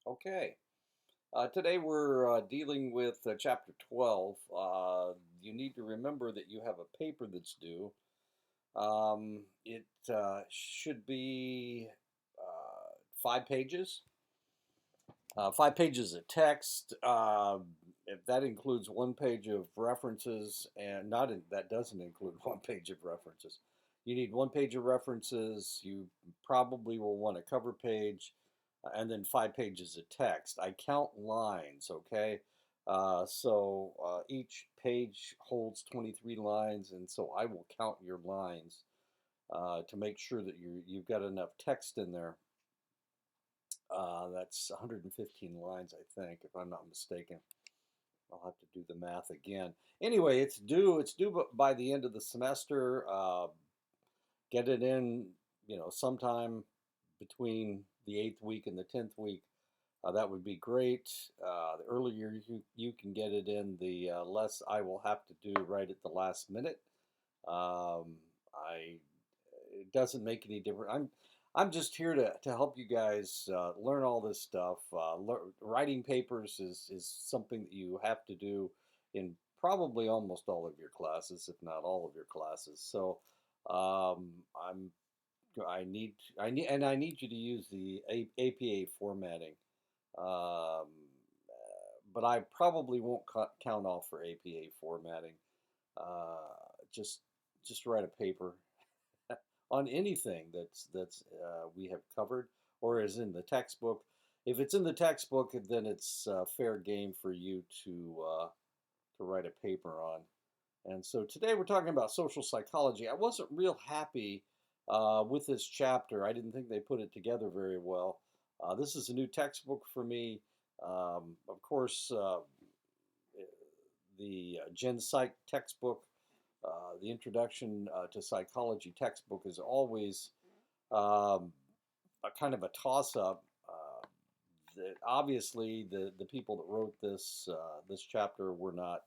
Okay. Today we're dealing with Chapter 12. You need to remember that you have a paper that's due. It should be 5 pages. 5 pages of text. If that includes 1 page of references, and not in, that doesn't include 1 page of references. You need 1 page of references. You probably will want a cover page, and then 5 pages of text. I count lines, okay? So each page holds 23 lines, and so I will count your lines to make sure that you've got enough text in there. That's 115 lines, I think, if I'm not mistaken. I'll have to do the math again. Anyway, it's due. It's due by the end of the semester. Get it in, sometime between the 8th week and the 10th week. That would be great. The earlier you can get it in, the less I will have to do right at the last minute. I It doesn't make any difference. I'm just here to help you guys learn all this stuff. Writing papers is something that you have to do in probably almost all of your classes, if not all of your classes. So um, I'm I need you to use the APA formatting. Um, but I probably won't count off for APA formatting. Uh, just just write a paper on anything that's we have covered or is in the textbook. If it's in the textbook, then it's fair game for you to write a paper on. And so today we're talking about social psychology. I wasn't real happy with this chapter. I didn't think they put it together very well. This is a new textbook for me. Of course, the Gen Psych textbook, the Introduction to Psychology textbook is always um, a kind of a toss-up. Obviously, the people that wrote this chapter were not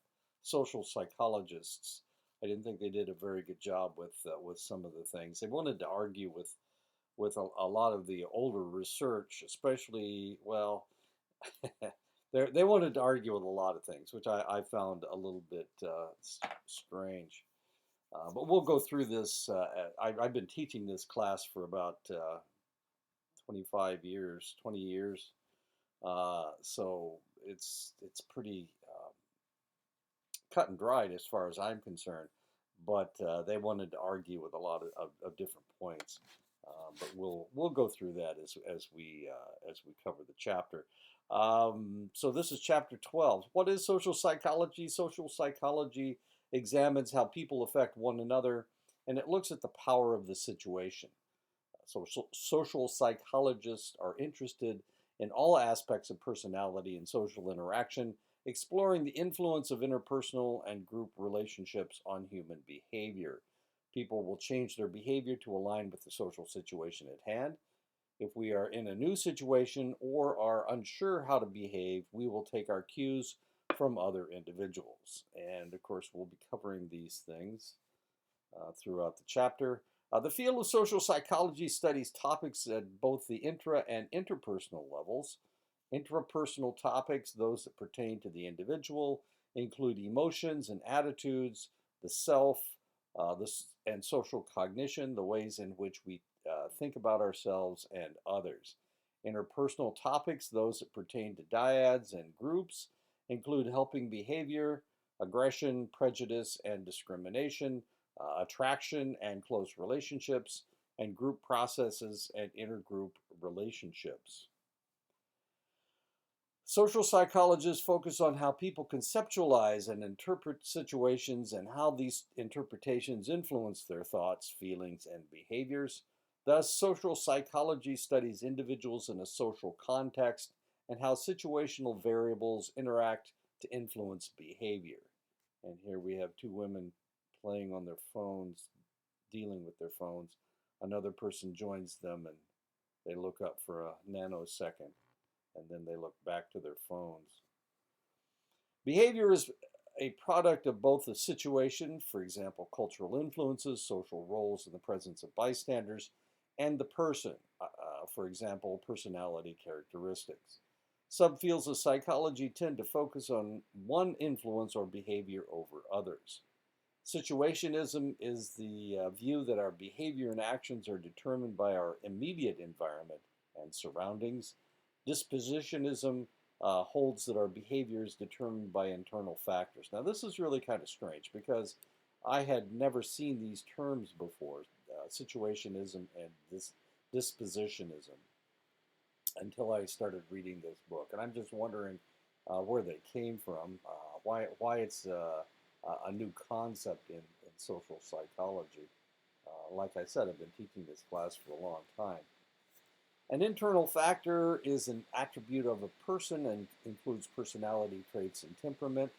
social psychologists. I didn't think they did a very good job with some of the things. They wanted to argue with a lot of the older research, especially, well, they wanted to argue with a lot of things, which I found a little bit strange. But we'll go through this. I've been teaching this class for about 25 years, 20 years. So it's pretty cut and dried as far as I'm concerned. But they wanted to argue with a lot of different points. But we'll go through that as we cover the chapter. So this is chapter 12. What is social psychology? Social psychology examines how people affect one another, and it looks at the power of the situation. Social psychologists are interested in all aspects of personality and social interaction, exploring the influence of interpersonal and group relationships on human behavior. People will change their behavior to align with the social situation at hand. If we are in a new situation or are unsure how to behave, we will take our cues from other individuals. And of course, we'll be covering these things throughout the chapter. The field of social psychology studies topics at both the intra and interpersonal levels. Intrapersonal topics, those that pertain to the individual, include emotions and attitudes, the self, and social cognition, the ways in which we think about ourselves and others. Interpersonal topics, those that pertain to dyads and groups, include helping behavior, aggression, prejudice, and discrimination, attraction and close relationships, and group processes and intergroup relationships. Social psychologists focus on how people conceptualize and interpret situations and how these interpretations influence their thoughts, feelings, and behaviors. Thus, social psychology studies individuals in a social context and how situational variables interact to influence behavior. And here we have two women playing on their phones, dealing with their phones. Another person joins them and they look up for a nanosecond and then they look back to their phones. Behavior is a product of both the situation, for example, cultural influences, social roles, and the presence of bystanders, and the person, for example, personality characteristics. Subfields of psychology tend to focus on one influence or behavior over others. Situationism is the view that our behavior and actions are determined by our immediate environment and surroundings. Dispositionism holds that our behavior is determined by internal factors. Now, this is really kind of strange because I had never seen these terms before, situationism and dispositionism, until I started reading this book. And I'm just wondering where they came from, why it's a new concept in social psychology. Like I said, I've been teaching this class for a long time. An internal factor is an attribute of a person and includes personality traits and temperament.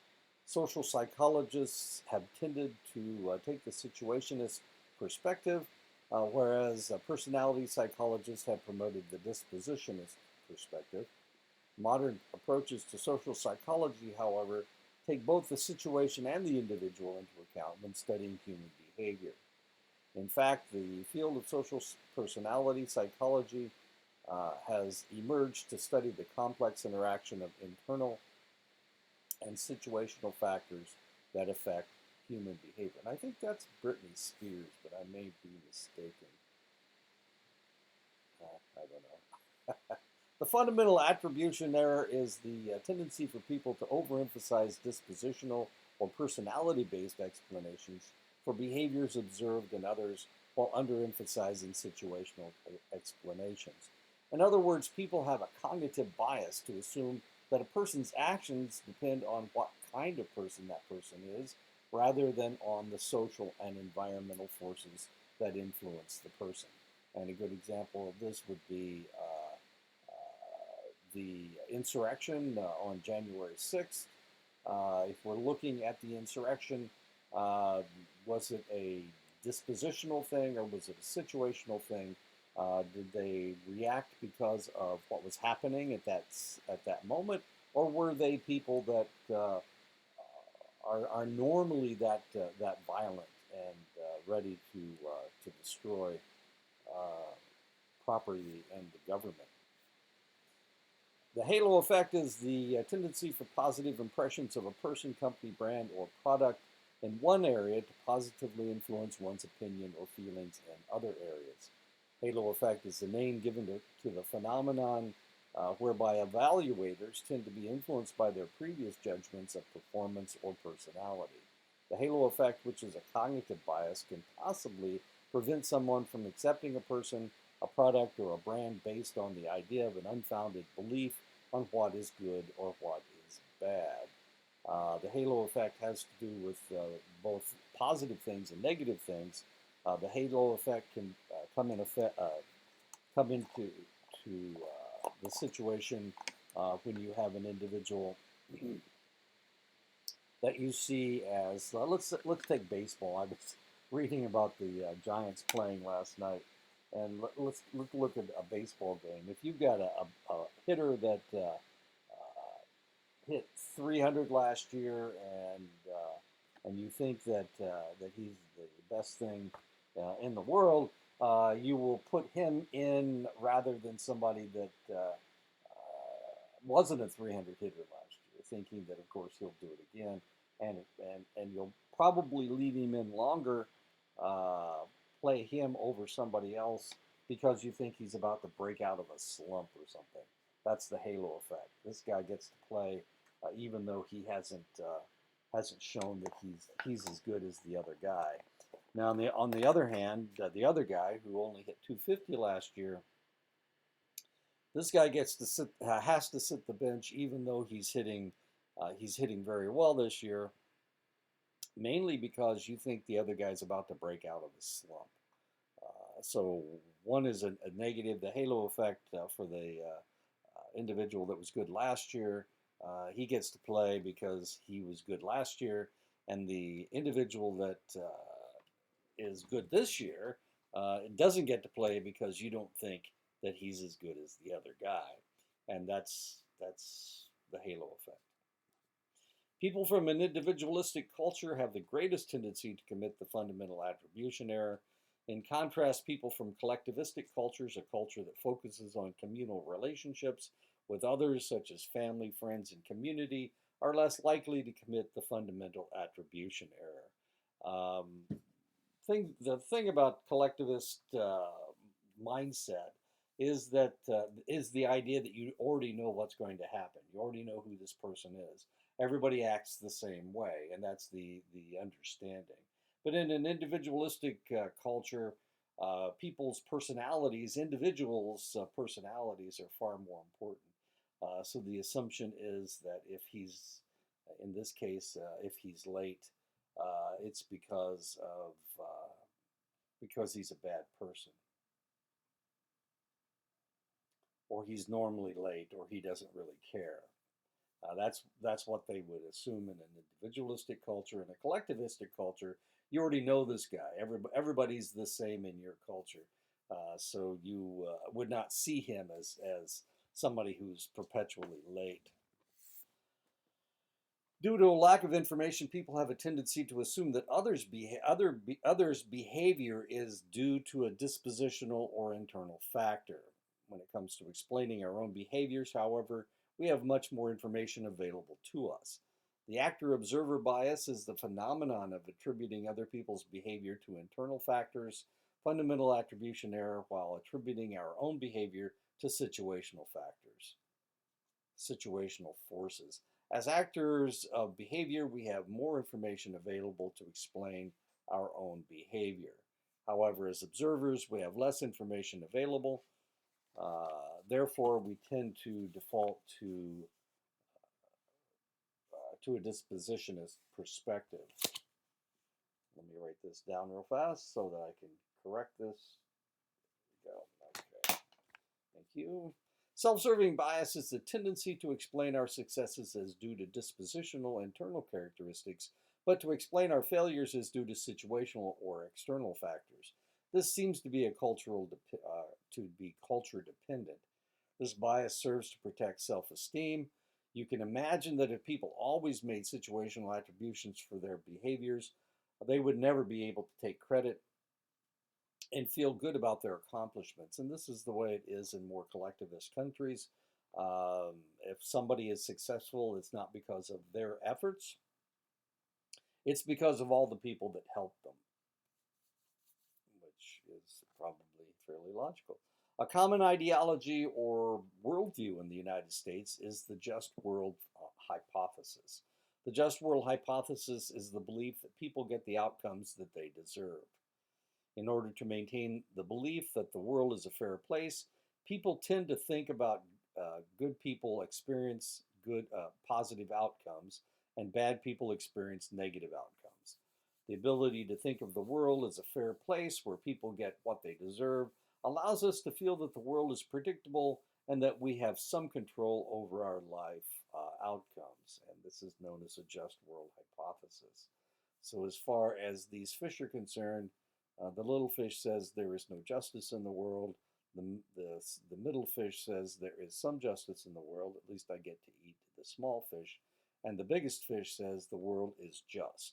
Social psychologists have tended to take the situationist perspective, whereas personality psychologists have promoted the dispositionist perspective. Modern approaches to social psychology, however, take both the situation and the individual into account when studying human behavior. In fact, the field of social personality psychology has emerged to study the complex interaction of internal and situational factors that affect human behavior. And I think that's Britney Spears, but I may be mistaken. I don't know. The fundamental attribution error is the tendency for people to overemphasize dispositional or personality-based explanations for behaviors observed in others while underemphasizing situational explanations. In other words, people have a cognitive bias to assume that a person's actions depend on what kind of person that person is, rather than on the social and environmental forces that influence the person. And a good example of this would be the insurrection on January 6th. If we're looking at the insurrection, was it a dispositional thing or was it a situational thing? Did they react because of what was happening at that moment, or were they people that are normally that violent and ready to destroy property and the government? The halo effect is the tendency for positive impressions of a person, company, brand, or product in one area to positively influence one's opinion or feelings in other areas. Halo effect is the name given to the phenomenon whereby evaluators tend to be influenced by their previous judgments of performance or personality. The halo effect, which is a cognitive bias, can possibly prevent someone from accepting a person, a product, or a brand based on the idea of an unfounded belief on what is good or what is bad. The halo effect has to do with both positive things and negative things. The halo effect can come into the situation when you have an individual that you see as let's take baseball. I was reading about the Giants playing last night, and let's look at a baseball game. If you've got a hitter that hit 300 last year, and you think that he's the best thing in the world, you will put him in rather than somebody that wasn't a 300 hitter last year, thinking that of course he'll do it again, and you'll probably leave him in longer, play him over somebody else because you think he's about to break out of a slump or something. That's the halo effect. This guy gets to play even though he hasn't shown that he's as good as the other guy. Now, on the other hand, the other guy who only hit 250 last year, this guy has to sit the bench even though he's hitting very well this year, mainly because you think the other guy's about to break out of a slump. So one is a negative, the halo effect for the individual that was good last year. He gets to play because he was good last year, and the individual that is good this year doesn't get to play because you don't think that he's as good as the other guy, and that's the halo effect. People from an individualistic culture have the greatest tendency to commit the fundamental attribution error. In contrast, people from collectivistic cultures, a culture that focuses on communal relationships, with others, such as family, friends, and community, are less likely to commit the fundamental attribution error. The thing about collectivist mindset is that is the idea that you already know what's going to happen. You already know who this person is. Everybody acts the same way, and that's the understanding. But in an individualistic culture, people's personalities, individuals' personalities are far more important. So the assumption is that if he's, in this case, if he's late, it's because he's a bad person, or he's normally late, or he doesn't really care. That's what they would assume in an individualistic culture. In a collectivistic culture, you already know this guy. Everybody's the same in your culture, so you would not see him as somebody who's perpetually late. Due to a lack of information, people have a tendency to assume that others' behavior is due to a dispositional or internal factor. When it comes to explaining our own behaviors, however, we have much more information available to us. The actor-observer bias is the phenomenon of attributing other people's behavior to internal factors, fundamental attribution error, while attributing our own behavior to situational factors, situational forces. As actors of behavior, we have more information available to explain our own behavior. However, as observers, we have less information available. Therefore, we tend to default to a dispositionist perspective. Let me write this down real fast so that I can correct this. There we go. Okay. Thank you. Self-serving bias is the tendency to explain our successes as due to dispositional internal characteristics, but to explain our failures as due to situational or external factors. This seems to be culture dependent. This bias serves to protect self-esteem. You can imagine that if people always made situational attributions for their behaviors, they would never be able to take credit and feel good about their accomplishments. And this is the way it is in more collectivist countries. If somebody is successful, it's not because of their efforts. It's because of all the people that helped them, which is probably fairly logical. A common ideology or worldview in the United States is the just world hypothesis. The just world hypothesis is the belief that people get the outcomes that they deserve. In order to maintain the belief that the world is a fair place, people tend to think about good people experience positive outcomes, and bad people experience negative outcomes. The ability to think of the world as a fair place where people get what they deserve allows us to feel that the world is predictable and that we have some control over our life outcomes. And this is known as a just world hypothesis. So as far as these fish are concerned, the little fish says there is no justice in the world. The middle fish says there is some justice in the world, at least I get to eat the small fish. And the biggest fish says the world is just.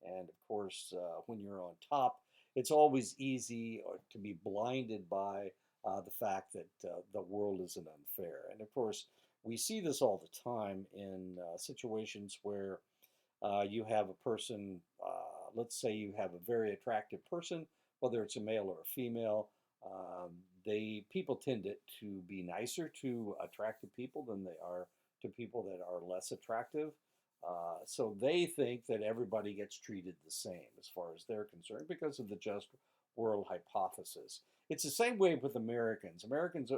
And of course, when you're on top, it's always easy to be blinded by the fact that the world isn't unfair. And of course, we see this all the time in situations where you have a person, let's say you have a very attractive person, whether it's a male or a female. People tend to be nicer to attractive people than they are to people that are less attractive. So they think that everybody gets treated the same as far as they're concerned because of the just world hypothesis. It's the same way with Americans. Americans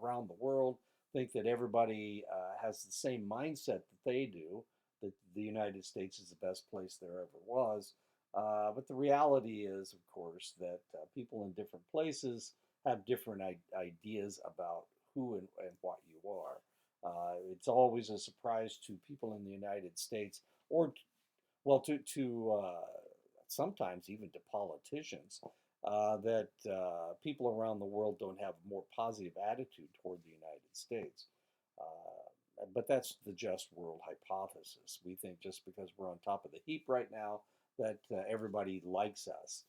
around the world think that everybody has the same mindset that they do, that the United States is the best place there ever was. But the reality is, of course, that people in different places have different ideas about who and what you are. It's always a surprise to people in the United States, or to sometimes even to politicians, that people around the world don't have a more positive attitude toward the United States. But that's the just world hypothesis. We think just because we're on top of the heap right now that everybody likes us,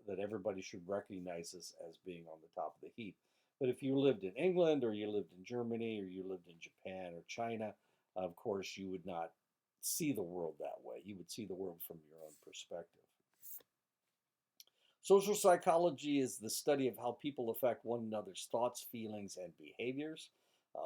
that everybody should recognize us as being on the top of the heap. But if you lived in England or you lived in Germany or you lived in Japan or China, of course, you would not see the world that way. You would see the world from your own perspective. Social psychology is the study of how people affect one another's thoughts, feelings, and behaviors.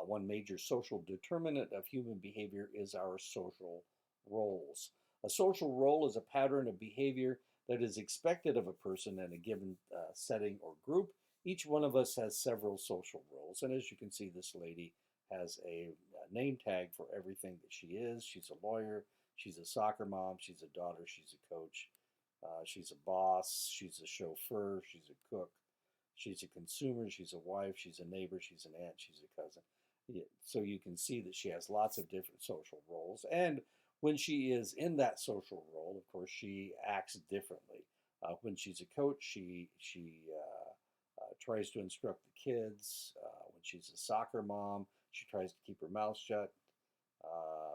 One major social determinant of human behavior is our social roles. A social role is a pattern of behavior that is expected of a person in a given setting or group. Each one of us has several social roles, and as you can see, this lady has a name tag for everything that she is. She's a lawyer, she's a soccer mom, she's a daughter, she's a coach, she's a boss, she's a chauffeur, she's a cook, she's a consumer, she's a wife, she's a neighbor, she's an aunt, she's a cousin. Yeah, so you can see that she has lots of different social roles. And when she is in that social role, of course, she acts differently. When she's a coach, she tries to instruct the kids. When she's a soccer mom, she tries to keep her mouth shut.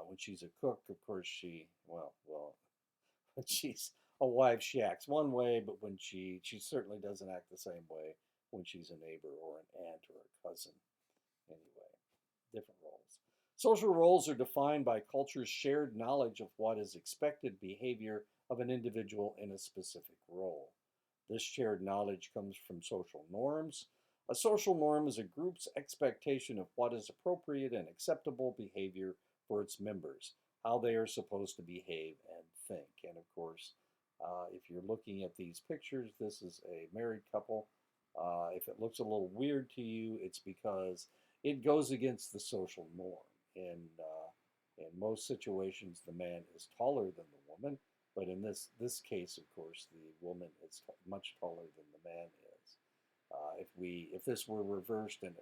When she's a cook, of course, when she's a wife, she acts one way, but when she certainly doesn't act the same way when she's a neighbor or an aunt or a cousin. Anyway, different roles. Social roles are defined by culture's shared knowledge of what is expected behavior of an individual in a specific role. This shared knowledge comes from social norms. A social norm is a group's expectation of what is appropriate and acceptable behavior for its members, how they are supposed to behave and think. And of course, if you're looking at these pictures, this is a married couple. If it looks a little weird to you, it's because it goes against the social norm. In most situations, the man is taller than the woman, but in this case, of course, the woman is much taller than the man is. If this were reversed and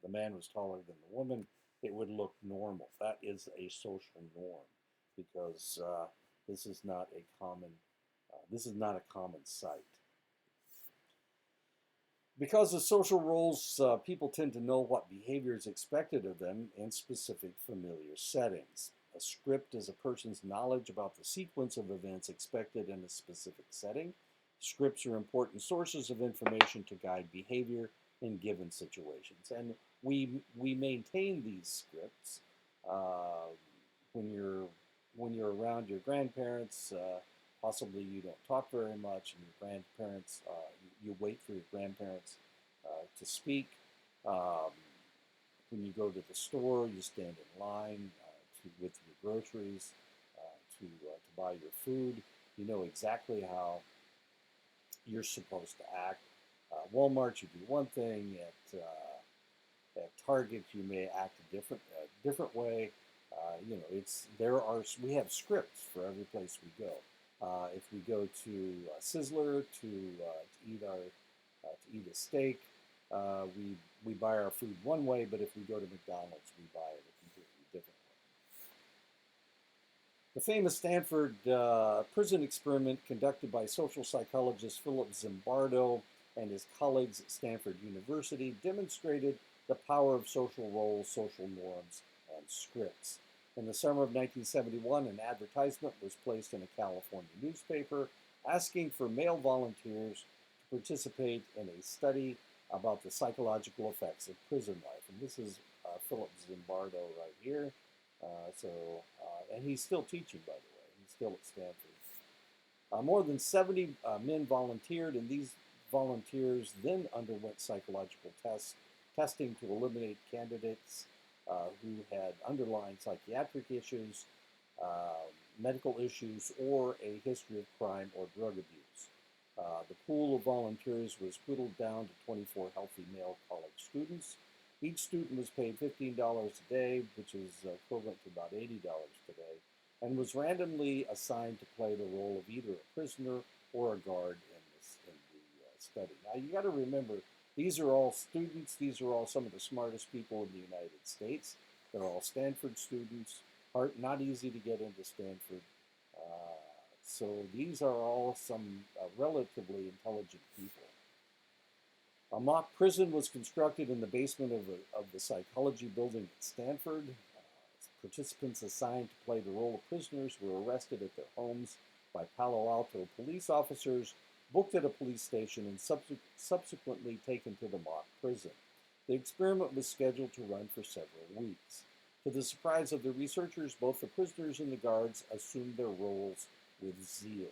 the man was taller than the woman, it would look normal. That is a social norm because this is not a common sight. Because of social roles, people tend to know what behavior is expected of them in specific familiar settings. A script is a person's knowledge about the sequence of events expected in a specific setting. Scripts are important sources of information to guide behavior in given situations. And we maintain these scripts when you're around your grandparents. Possibly you don't talk very much, and your grandparents, you wait for your grandparents to speak. When you go to the store, you stand in line with your groceries to buy your food. You know exactly how you're supposed to act. Walmart, you do one thing. At Target, you may act a different way. We have scripts for every place we go. If we go to Sizzler to eat a steak, we buy our food one way, but if we go to McDonald's, we buy it a completely different way. The famous Stanford prison experiment conducted by social psychologist Philip Zimbardo and his colleagues at Stanford University demonstrated the power of social roles, social norms, and scripts. In the summer of 1971, an advertisement was placed in a California newspaper asking for male volunteers to participate in a study about the psychological effects of prison life. And this is Philip Zimbardo right here. And he's still teaching, by the way. He's still at Stanford. More than 70 men volunteered, and these volunteers then underwent psychological testing to eliminate candidates who had underlying psychiatric issues, medical issues, or a history of crime or drug abuse. The pool of volunteers was whittled down to 24 healthy male college students. Each student was paid $15 a day, which is equivalent to about $80 today, and was randomly assigned to play the role of either a prisoner or a guard in the study. Now, you got to remember, these are all students. These are all some of the smartest people in the United States. They're all Stanford students. Not easy to get into Stanford. So these are all some relatively intelligent people. A mock prison was constructed in the basement of the psychology building at Stanford. Participants assigned to play the role of prisoners were arrested at their homes by Palo Alto police officers, booked at a police station, and subsequently taken to the mock prison. The experiment was scheduled to run for several weeks. To the surprise of the researchers, both the prisoners and the guards assumed their roles with zeal.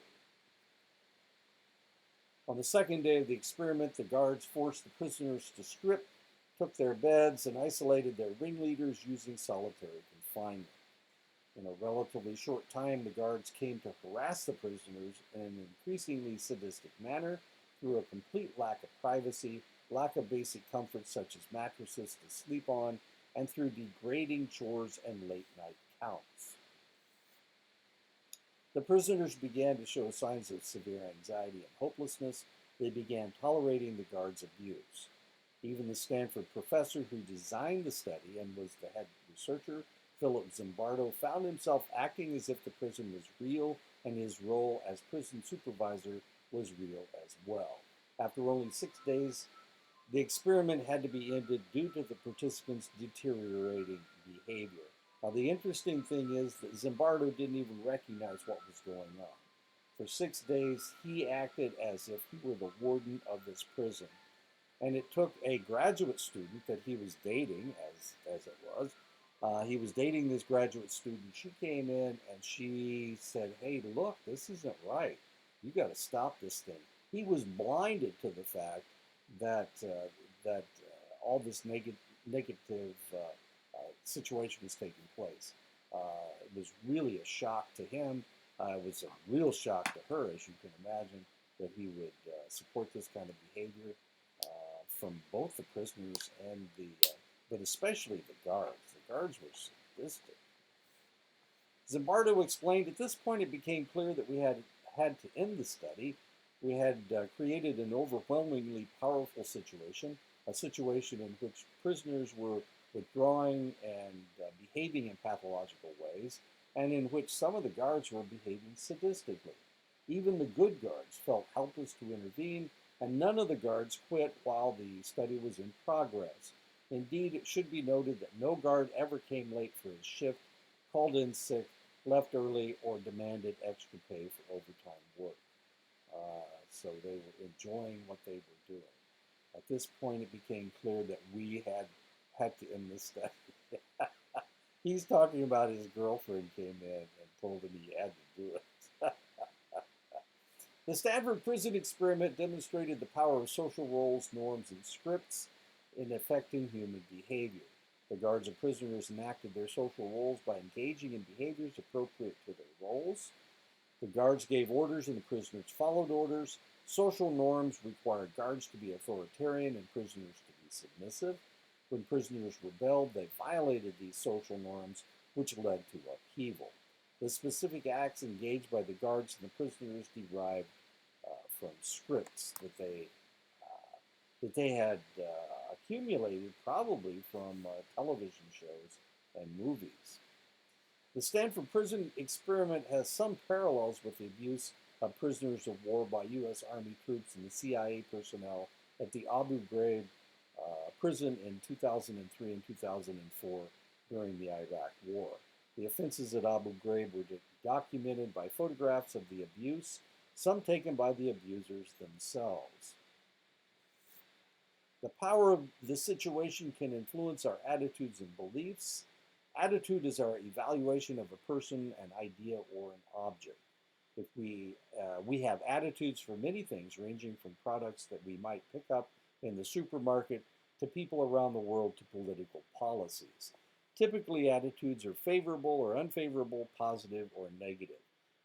On the second day of the experiment, the guards forced the prisoners to strip, took their beds, and isolated their ringleaders using solitary confinement. In a relatively short time, the guards came to harass the prisoners in an increasingly sadistic manner through a complete lack of privacy, lack of basic comforts such as mattresses to sleep on, and through degrading chores and late-night counts. The prisoners began to show signs of severe anxiety and hopelessness. They began tolerating the guards' abuse. Even the Stanford professor who designed the study and was the head researcher, Philip Zimbardo, found himself acting as if the prison was real and his role as prison supervisor was real as well. After only 6 days, the experiment had to be ended due to the participants' deteriorating behavior. Now, the interesting thing is that Zimbardo didn't even recognize what was going on. For 6 days, he acted as if he were the warden of this prison. And it took a graduate student that he was dating, as it was. He was dating this graduate student. She came in and she said, "Hey, look, this isn't right. You got to stop this thing." He was blinded to the fact that all this negative situation was taking place. It was really a shock to him. It was a real shock to her, as you can imagine, that he would support this kind of behavior from both the prisoners and but especially the guards. The guards were sadistic. Zimbardo explained, "At this point it became clear that we had to end the study. We had created an overwhelmingly powerful situation, a situation in which prisoners were withdrawing and behaving in pathological ways, and in which some of the guards were behaving sadistically. Even the good guards felt helpless to intervene, and none of the guards quit while the study was in progress. Indeed, it should be noted that no guard ever came late for his shift, called in sick, left early, or demanded extra pay for overtime work." So they were enjoying what they were doing. At this point, it became clear that we had to end this study. He's talking about his girlfriend came in and told him he had to do it. The Stanford prison experiment demonstrated the power of social roles, norms, and scripts in affecting human behavior. The guards and prisoners enacted their social roles by engaging in behaviors appropriate to their roles. The guards gave orders and the prisoners followed orders. Social norms required guards to be authoritarian and prisoners to be submissive. When prisoners rebelled, they violated these social norms, which led to upheaval. The specific acts engaged by the guards and the prisoners derived from scripts that they had accumulated probably from television shows and movies. The Stanford prison experiment has some parallels with the abuse of prisoners of war by U.S. Army troops and the CIA personnel at the Abu Ghraib prison in 2003 and 2004 during the Iraq War. The offenses at Abu Ghraib were documented by photographs of the abuse, some taken by the abusers themselves. The power of the situation can influence our attitudes and beliefs. Attitude is our evaluation of a person, an idea, or an object. If we have attitudes for many things, ranging from products that we might pick up in the supermarket to people around the world to political policies. Typically, attitudes are favorable or unfavorable, positive or negative.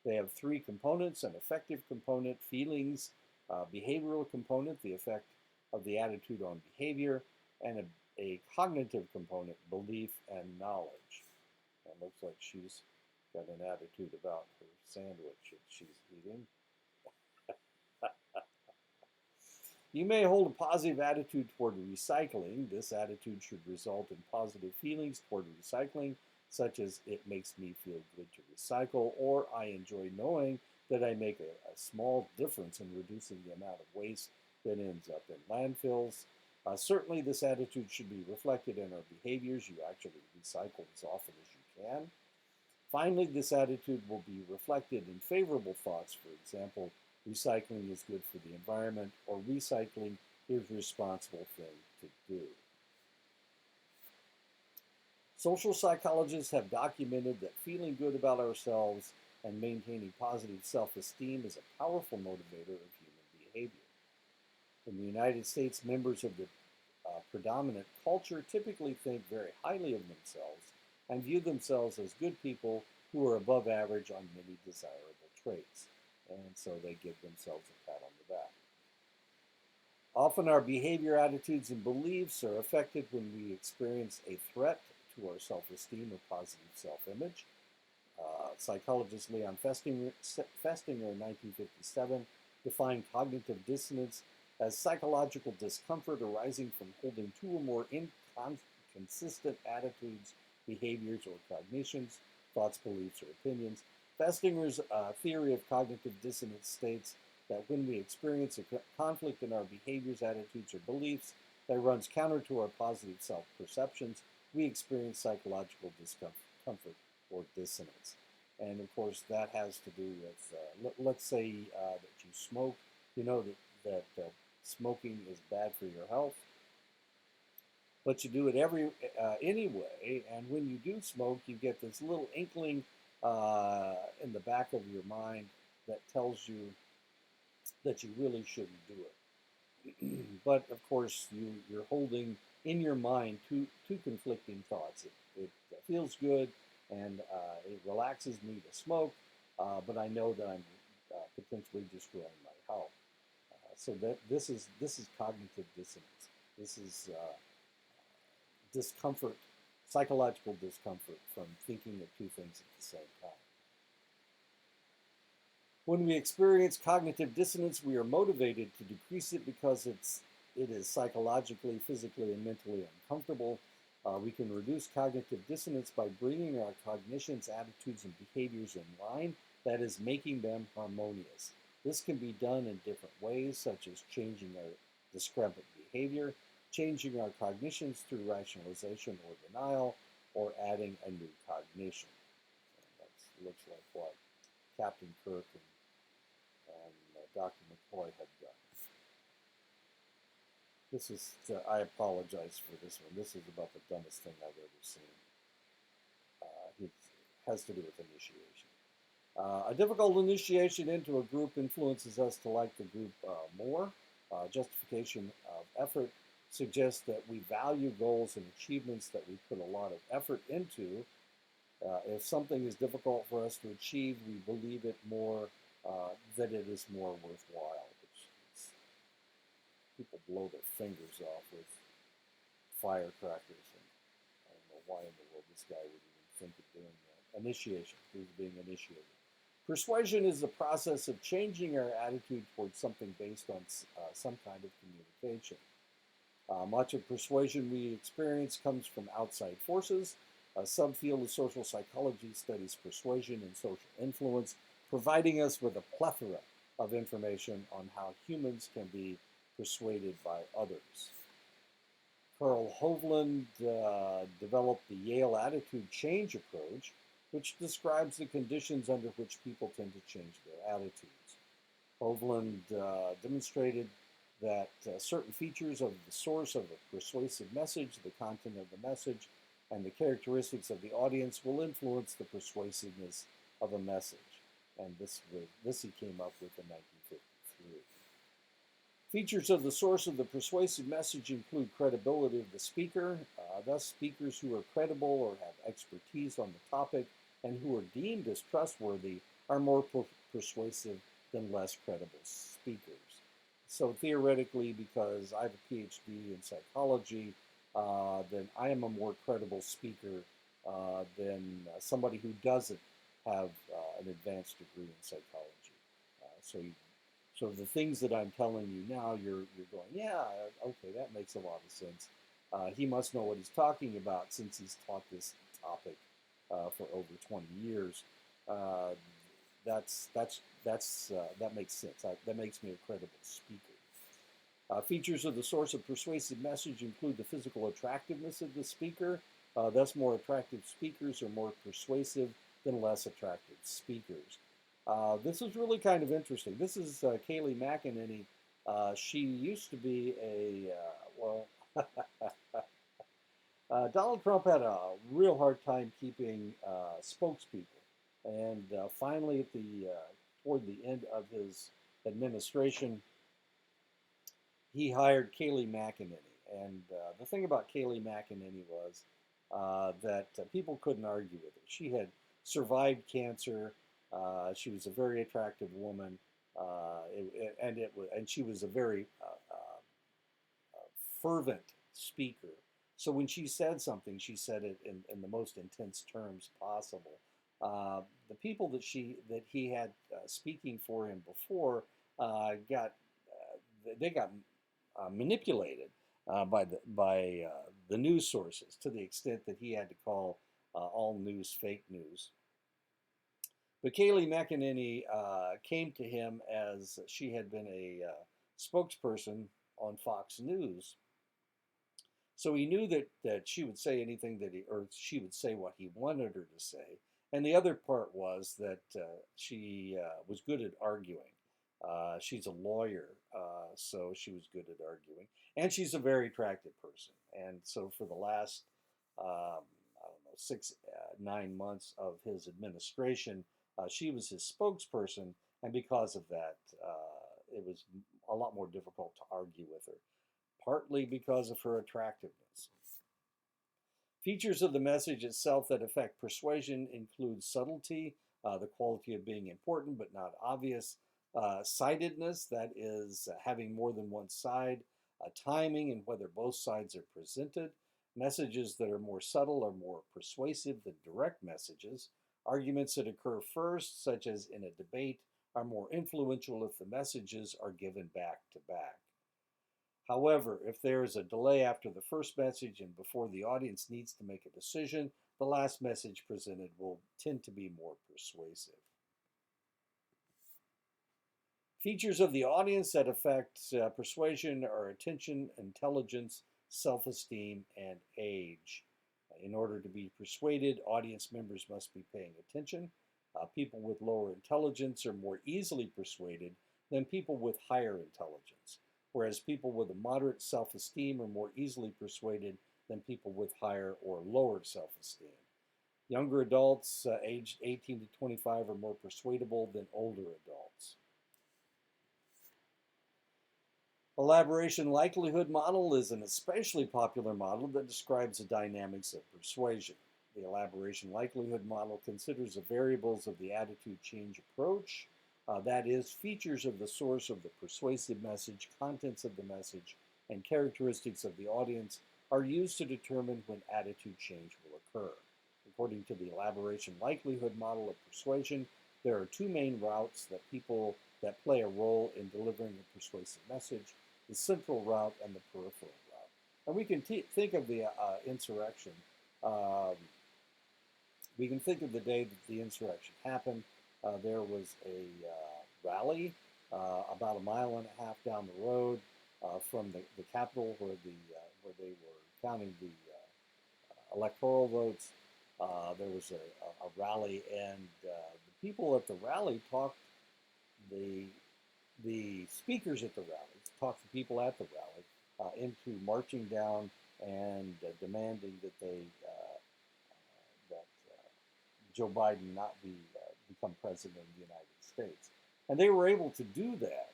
They have three components: an affective component, feelings, behavioral component, the effect of the attitude on behavior, and a cognitive component, belief and knowledge. It looks like she's got an attitude about her sandwich that she's eating. You may hold a positive attitude toward recycling. This attitude should result in positive feelings toward recycling, such as "it makes me feel good to recycle," or "I enjoy knowing that I make a small difference in reducing the amount of waste that ends up in landfills." Certainly, this attitude should be reflected in our behaviors. You actually recycle as often as you can. Finally, this attitude will be reflected in favorable thoughts. For example, recycling is good for the environment, or recycling is a responsible thing to do. Social psychologists have documented that feeling good about ourselves and maintaining positive self-esteem is a powerful motivator of human behavior. In the United States, members of the predominant culture typically think very highly of themselves and view themselves as good people who are above average on many desirable traits. And so they give themselves a pat on the back. Often our behavior, attitudes, and beliefs are affected when we experience a threat to our self-esteem or positive self-image. Psychologist Leon Festinger in 1957 defined cognitive dissonance as psychological discomfort arising from holding two or more inconsistent attitudes, behaviors, or cognitions, thoughts, beliefs, or opinions. Festinger's theory of cognitive dissonance states that when we experience a conflict in our behaviors, attitudes, or beliefs that runs counter to our positive self-perceptions, we experience psychological discomfort or dissonance. And of course, that has to do with, let's say that you smoke. You know that smoking is bad for your health, but you do it anyway. And when you do smoke, you get this little inkling in the back of your mind that tells you that you really shouldn't do it. But of course, you're holding in your mind two conflicting thoughts. It feels good and it relaxes me to smoke, but I know that I'm potentially destroying my health. So this is cognitive dissonance. This is discomfort, psychological discomfort from thinking of two things at the same time. When we experience cognitive dissonance, we are motivated to decrease it because it is psychologically, physically, and mentally uncomfortable. We can reduce cognitive dissonance by bringing our cognitions, attitudes, and behaviors in line, that is, making them harmonious. This can be done in different ways, such as changing our discrepant behavior, changing our cognitions through rationalization or denial, or adding a new cognition. And that looks like what Captain Kirk and Dr. McCoy had done. This is, I apologize for this one. This is about the dumbest thing I've ever seen. It has to do with initiation. A difficult initiation into a group influences us to like the group more. Justification of effort suggests that we value goals and achievements that we put a lot of effort into. If something is difficult for us to achieve, we believe it more, that it is more worthwhile. People blow their fingers off with firecrackers, and I don't know why in the world this guy would even think of doing that. Initiation, who's being initiated. Persuasion is the process of changing our attitude towards something based on some kind of communication. Much of persuasion we experience comes from outside forces. A subfield of social psychology studies persuasion and social influence, providing us with a plethora of information on how humans can be persuaded by others. Carl Hovland developed the Yale attitude change approach, which describes the conditions under which people tend to change their attitudes. Hovland demonstrated that certain features of the source of a persuasive message, the content of the message, and the characteristics of the audience will influence the persuasiveness of a message. And this he came up with in 1953. Features of the source of the persuasive message include credibility of the speaker. Thus, speakers who are credible or have expertise on the topic and who are deemed as trustworthy are more persuasive than less credible speakers. So theoretically, because I have a PhD in psychology, then I am a more credible speaker than somebody who doesn't have an advanced degree in psychology. So the things that I'm telling you now, you're going, yeah, okay, that makes a lot of sense. He must know what he's talking about since he's taught this topic for over 20 years. That makes sense. That makes me a credible speaker. Features of the source of persuasive message include the physical attractiveness of the speaker. Thus, more attractive speakers are more persuasive than less attractive speakers. This is really kind of interesting. This is Kayleigh McEnany. She used to be a, Donald Trump had a real hard time keeping spokespeople, and finally, toward the end of his administration, he hired Kayleigh McEnany. And the thing about Kayleigh McEnany was that people couldn't argue with her. She had survived cancer. She was a very attractive woman, and she was a very fervent speaker. So when she said something, she said it in the most intense terms possible. The people that he had speaking for him before got they got manipulated by the news sources to the extent that he had to call all news fake news. But Kayleigh McEnany came to him as she had been a spokesperson on Fox News. So he knew that she would say anything or she would say what he wanted her to say. And the other part was that she was good at arguing. She's a lawyer, so she was good at arguing. And she's a very attractive person. And so for the last, I don't know, 9 months of his administration, she was his spokesperson. And because of that, it was a lot more difficult to argue with her, partly because of her attractiveness. Features of the message itself that affect persuasion include subtlety, the quality of being important but not obvious, sidedness, that is, having more than one side, timing and whether both sides are presented, messages that are more subtle are more persuasive than direct messages, arguments that occur first, such as in a debate, are more influential if the messages are given back to back. However, if there is a delay after the first message and before the audience needs to make a decision, the last message presented will tend to be more persuasive. Features of the audience that affect persuasion are attention, intelligence, self-esteem, and age. In order to be persuaded, audience members must be paying attention. People with lower intelligence are more easily persuaded than people with higher intelligence, whereas people with a moderate self-esteem are more easily persuaded than people with higher or lower self-esteem. Younger adults aged 18 to 25 are more persuadable than older adults. Elaboration Likelihood Model is an especially popular model that describes the dynamics of persuasion. The Elaboration Likelihood Model considers the variables of the attitude change approach, that is, features of the source of the persuasive message, contents of the message, and characteristics of the audience are used to determine when attitude change will occur. According to the Elaboration Likelihood Model of persuasion, there are two main routes that play a role in delivering a persuasive message: the central route and the peripheral route. And we can think of the insurrection. We can think of the day that the insurrection happened. There was a rally about 1.5 miles down the road from the Capitol, where they were counting the electoral votes. There was a rally, and the people at the rally talked. The speakers at the rally talked the people at the rally into marching down and demanding that Joe Biden not become president of the United States. And they were able to do that.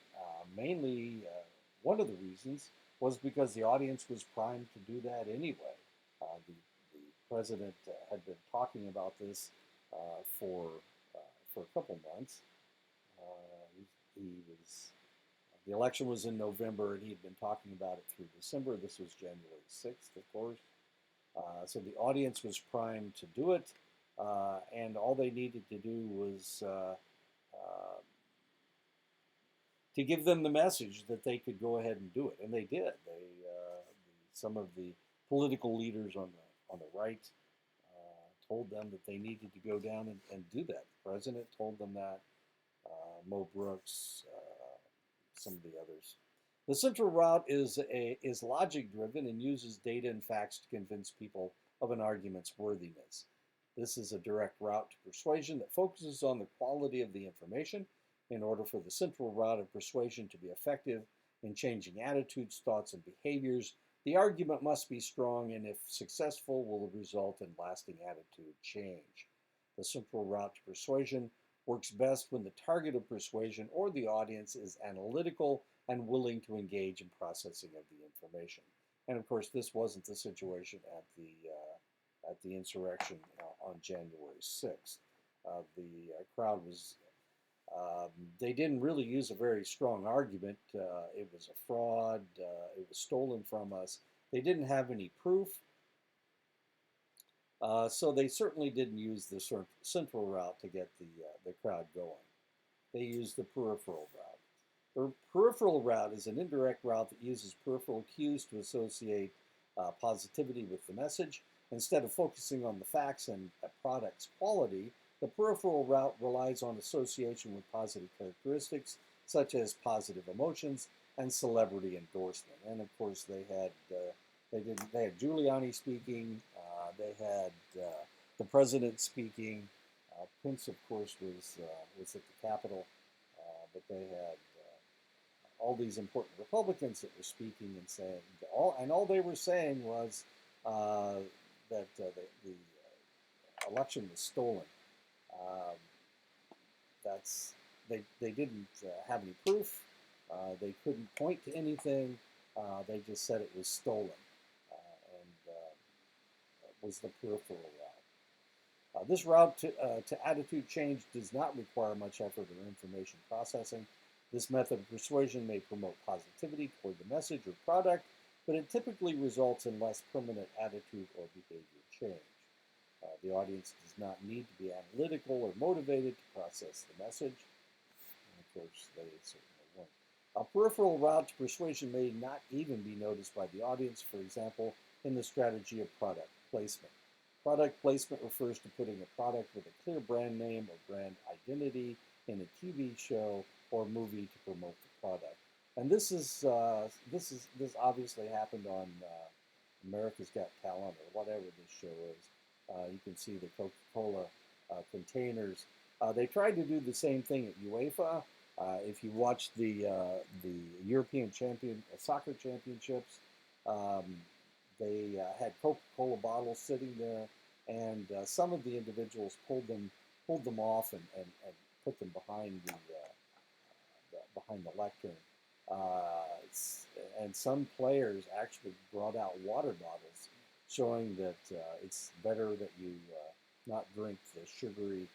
Mainly, one of the reasons was because the audience was primed to do that anyway. The president had been talking about this for a couple months. The election was in November, and he'd been talking about it through December. This was January 6th, of course. So the audience was primed to do it. And all they needed to do was to give them the message that they could go ahead and do it, and they did. Some of the political leaders on the right told them that they needed to go down and do that. The president told them that. Mo Brooks, some of the others. The central route is logic-driven and uses data and facts to convince people of an argument's worthiness. This is a direct route to persuasion that focuses on the quality of the information. In order for the central route of persuasion to be effective in changing attitudes, thoughts, and behaviors, The argument must be strong, and if successful, will result in lasting attitude change. The central route to persuasion works best when the target of persuasion or the audience is analytical and willing to engage in processing of the information. And of course, this wasn't the situation at the insurrection on January 6th. The crowd was, they didn't really use a very strong argument. It was a fraud. It was stolen from us. They didn't have any proof. So they certainly didn't use the central route to get the crowd going. They used the peripheral route. The peripheral route is an indirect route that uses peripheral cues to associate positivity with the message. Instead of focusing on the facts and a product's quality, the peripheral route relies on association with positive characteristics, such as positive emotions and celebrity endorsement. And of course, they had Giuliani speaking. They had the president speaking. Pence, of course, was at the Capitol, but they had all these important Republicans that were speaking and saying all they were saying was that the election was stolen. They didn't have any proof. They couldn't point to anything. They just said it was stolen, and was the peripheral route. This route to attitude change does not require much effort or information processing. This method of persuasion may promote positivity toward the message or product, but it typically results in less permanent attitude or behavior change. The audience does not need to be analytical or motivated to process the message. And of course, they certainly won't. A peripheral route to persuasion may not even be noticed by the audience, for example, in the strategy of product placement. Product placement refers to putting a product with a clear brand name or brand identity in a TV show or movie to promote the product. And this obviously happened on America's Got Talent or whatever this show is. You can see the Coca-Cola containers. They tried to do the same thing at UEFA. If you watch the European soccer championships, they had Coca-Cola bottles sitting there, and some of the individuals pulled them off and put them behind the lectern. And some players actually brought out water bottles, showing that it's better that you not drink the sugary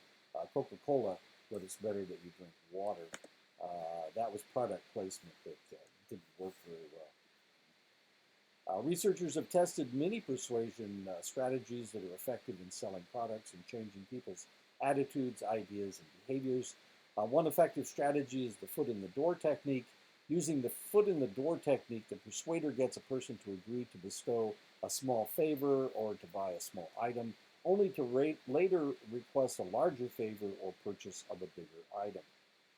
Coca-Cola, but it's better that you drink water. That was product placement that didn't work very well. Researchers have tested many persuasion strategies that are effective in selling products and changing people's attitudes, ideas, and behaviors. One effective strategy is the foot in the door technique. Using the foot in the door technique, the persuader gets a person to agree to bestow a small favor or to buy a small item, only to later request a larger favor or purchase of a bigger item.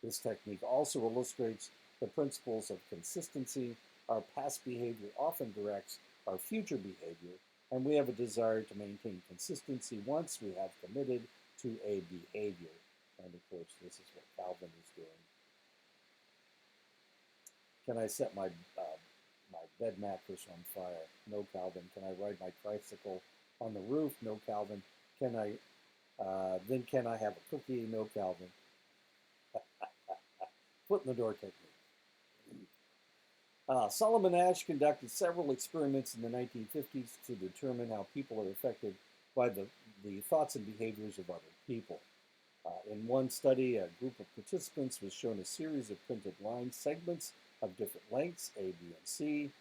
This technique also illustrates the principles of consistency. Our past behavior often directs our future behavior, and we have a desire to maintain consistency once we have committed to a behavior. And of course, this is what Calvin is doing. Can I set my bed mattress on fire? No, Calvin. Can I ride my tricycle on the roof? No, Calvin. Can I have a cookie? No, Calvin. Foot in the door technique. Solomon Asch conducted several experiments in the 1950s to determine how people are affected by the thoughts and behaviors of other people. In one study, a group of participants was shown a series of printed line segments of different lengths, A, B, and C.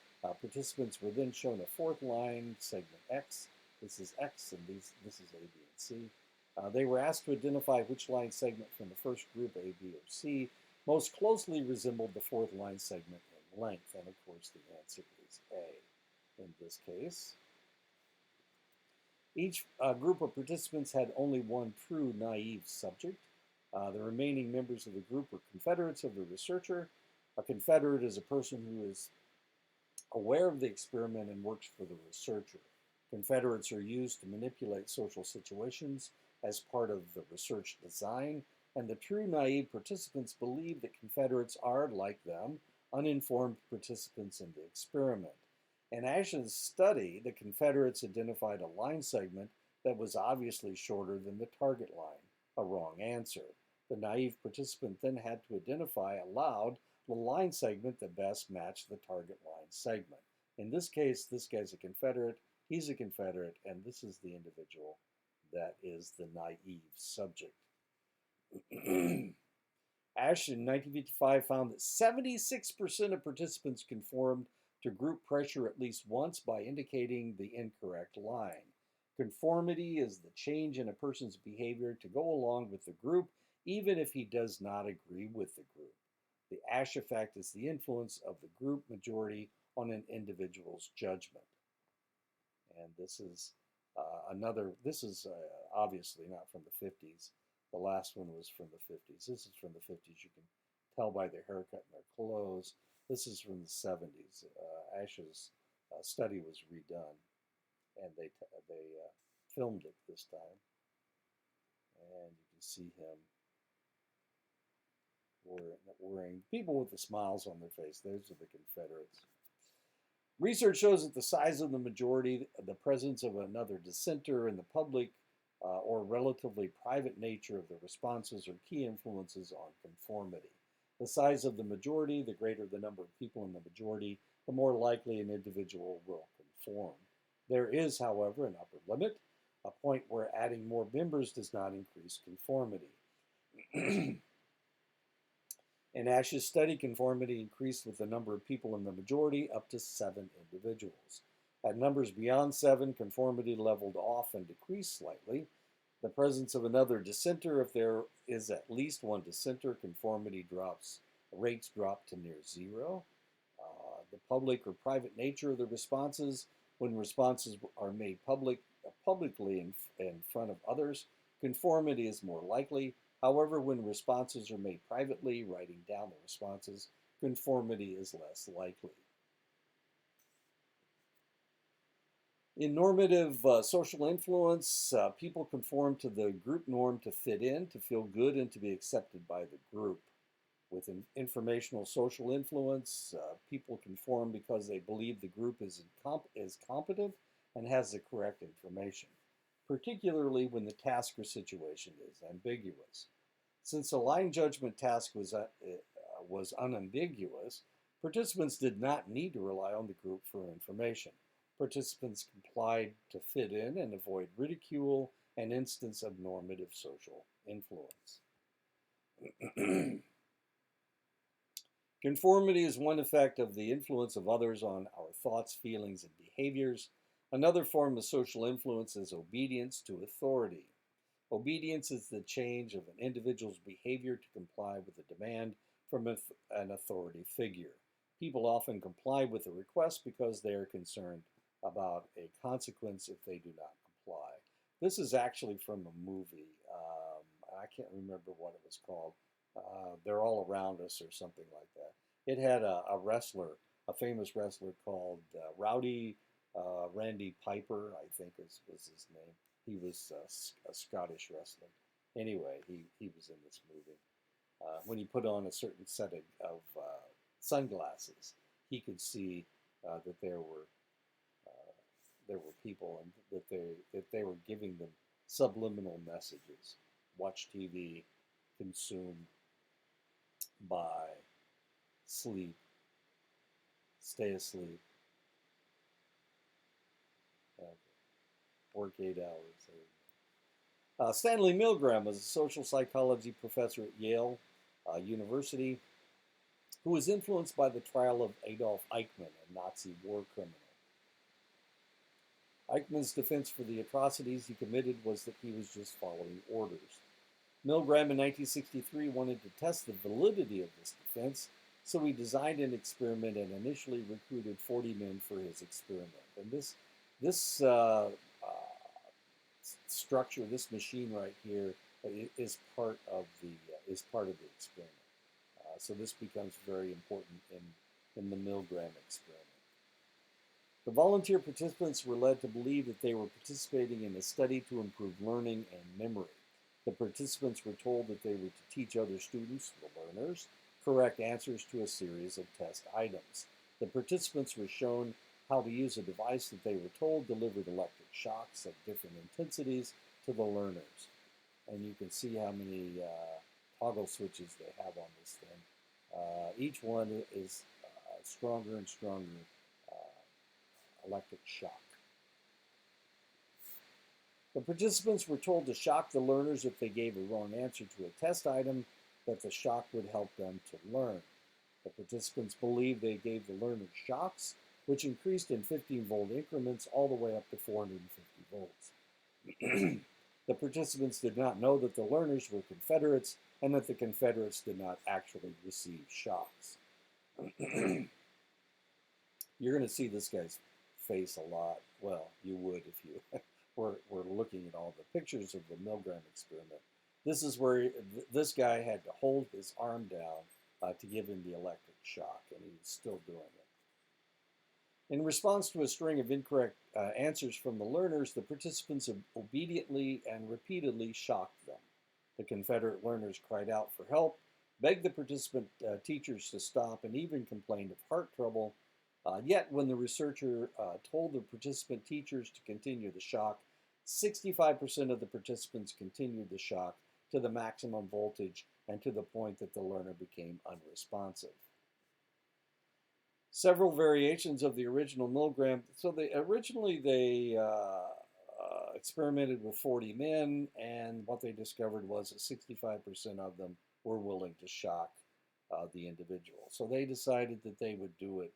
Participants were then shown a fourth line, segment X. This is X, and this is A, B, and C. They were asked to identify which line segment from the first group, A, B, or C, most closely resembled the fourth line segment in length. And of course, the answer is A in this case. Each group of participants had only one true naive subject. The remaining members of the group were confederates of the researcher. A confederate is a person who is aware of the experiment and works for the researcher. Confederates are used to manipulate social situations as part of the research design, and the true naive participants believe that confederates are, like them, uninformed participants in the experiment. In Ash's study, the Confederates identified a line segment that was obviously shorter than the target line, a wrong answer. The naive participant then had to identify aloud the line segment that best matched the target line segment. In this case, this guy's a Confederate, he's a Confederate, and this is the individual that is the naive subject. Ash in 1955 found that 76% of participants conformed to group pressure at least once by indicating the incorrect line. Conformity is the change in a person's behavior to go along with the group, even if he does not agree with the group. The Ash effect is the influence of the group majority on an individual's judgment. And this is obviously not from the 50s. The last one was from the 50s. This is from the 50s. You can tell by their haircut and their clothes. This is from the 70s. Ash's study was redone, and they filmed it this time. And you can see him wearing people with the smiles on their face. Those are the Confederates. Research shows that the size of the majority, the presence of another dissenter in the public, or relatively private nature of the responses are key influences on conformity. The size of the majority, the greater the number of people in the majority, the more likely an individual will conform. There is, however, an upper limit, a point where adding more members does not increase conformity. In Ash's study, conformity increased with the number of people in the majority up to 7 individuals. At numbers beyond 7, conformity leveled off and decreased slightly. The presence of another dissenter, if there is at least one dissenter, conformity rates drop to near 0. The public or private nature of the responses, when responses are made publicly in front of others, conformity is more likely. However, when responses are made privately, writing down the responses, conformity is less likely. In normative social influence, people conform to the group norm to fit in, to feel good, and to be accepted by the group. With informational social influence, people conform because they believe the group is competent and has the correct information, particularly when the task or situation is ambiguous. Since the line judgment task was unambiguous, participants did not need to rely on the group for information. Participants complied to fit in and avoid ridicule, an instance of normative social influence. Conformity is one effect of the influence of others on our thoughts, feelings, and behaviors. Another form of social influence is obedience to authority. Obedience is the change of an individual's behavior to comply with a demand from an authority figure. People often comply with a request because they are concerned about a consequence if they do not comply. This is actually from a movie. I can't remember what it was called. They're All Around Us or something like that. It had a wrestler, a famous wrestler called Rowdy Randy Piper, I think was his name. He was a Scottish wrestler. Anyway, he was in this movie. When he put on a certain set of sunglasses, he could see that there were people and that they were giving them subliminal messages. Watch TV, consume, buy, sleep, stay asleep, work 8 hours. Stanley Milgram was a social psychology professor at Yale University who was influenced by the trial of Adolf Eichmann, a Nazi war criminal. Eichmann's defense for the atrocities he committed was that he was just following orders. Milgram in 1963 wanted to test the validity of this defense, so he designed an experiment and initially recruited 40 men for his experiment. And this structure, this machine right here, is part of the experiment. So this becomes very important in the Milgram experiment. The volunteer participants were led to believe that they were participating in a study to improve learning and memory. The participants were told that they were to teach other students, the learners, correct answers to a series of test items. The participants were shown how to use a device that they were told delivered electric shocks of different intensities to the learners. And you can see how many toggle switches they have on this thing. Each one is stronger and stronger electric shock. The participants were told to shock the learners if they gave a wrong answer to a test item, that the shock would help them to learn. The participants believed they gave the learners shocks, which increased in 15-volt increments all the way up to 450 volts. The participants did not know that the learners were Confederates and that the Confederates did not actually receive shocks. You're going to see this guy's face a lot. Well, you would if you were looking at all the pictures of the Milgram experiment. This is where this guy had to hold his arm down to give him the electric shock, and he was still doing it. In response to a string of incorrect answers from the learners, the participants obediently and repeatedly shocked them. The Confederate learners cried out for help, begged the participant teachers to stop, and even complained of heart trouble. Yet, when the researcher told the participant teachers to continue the shock, 65% of the participants continued the shock to the maximum voltage and to the point that the learner became unresponsive. Several variations of the original Milgram. So originally they experimented with 40 men, and what they discovered was that 65% of them were willing to shock the individual. So they decided that they would do it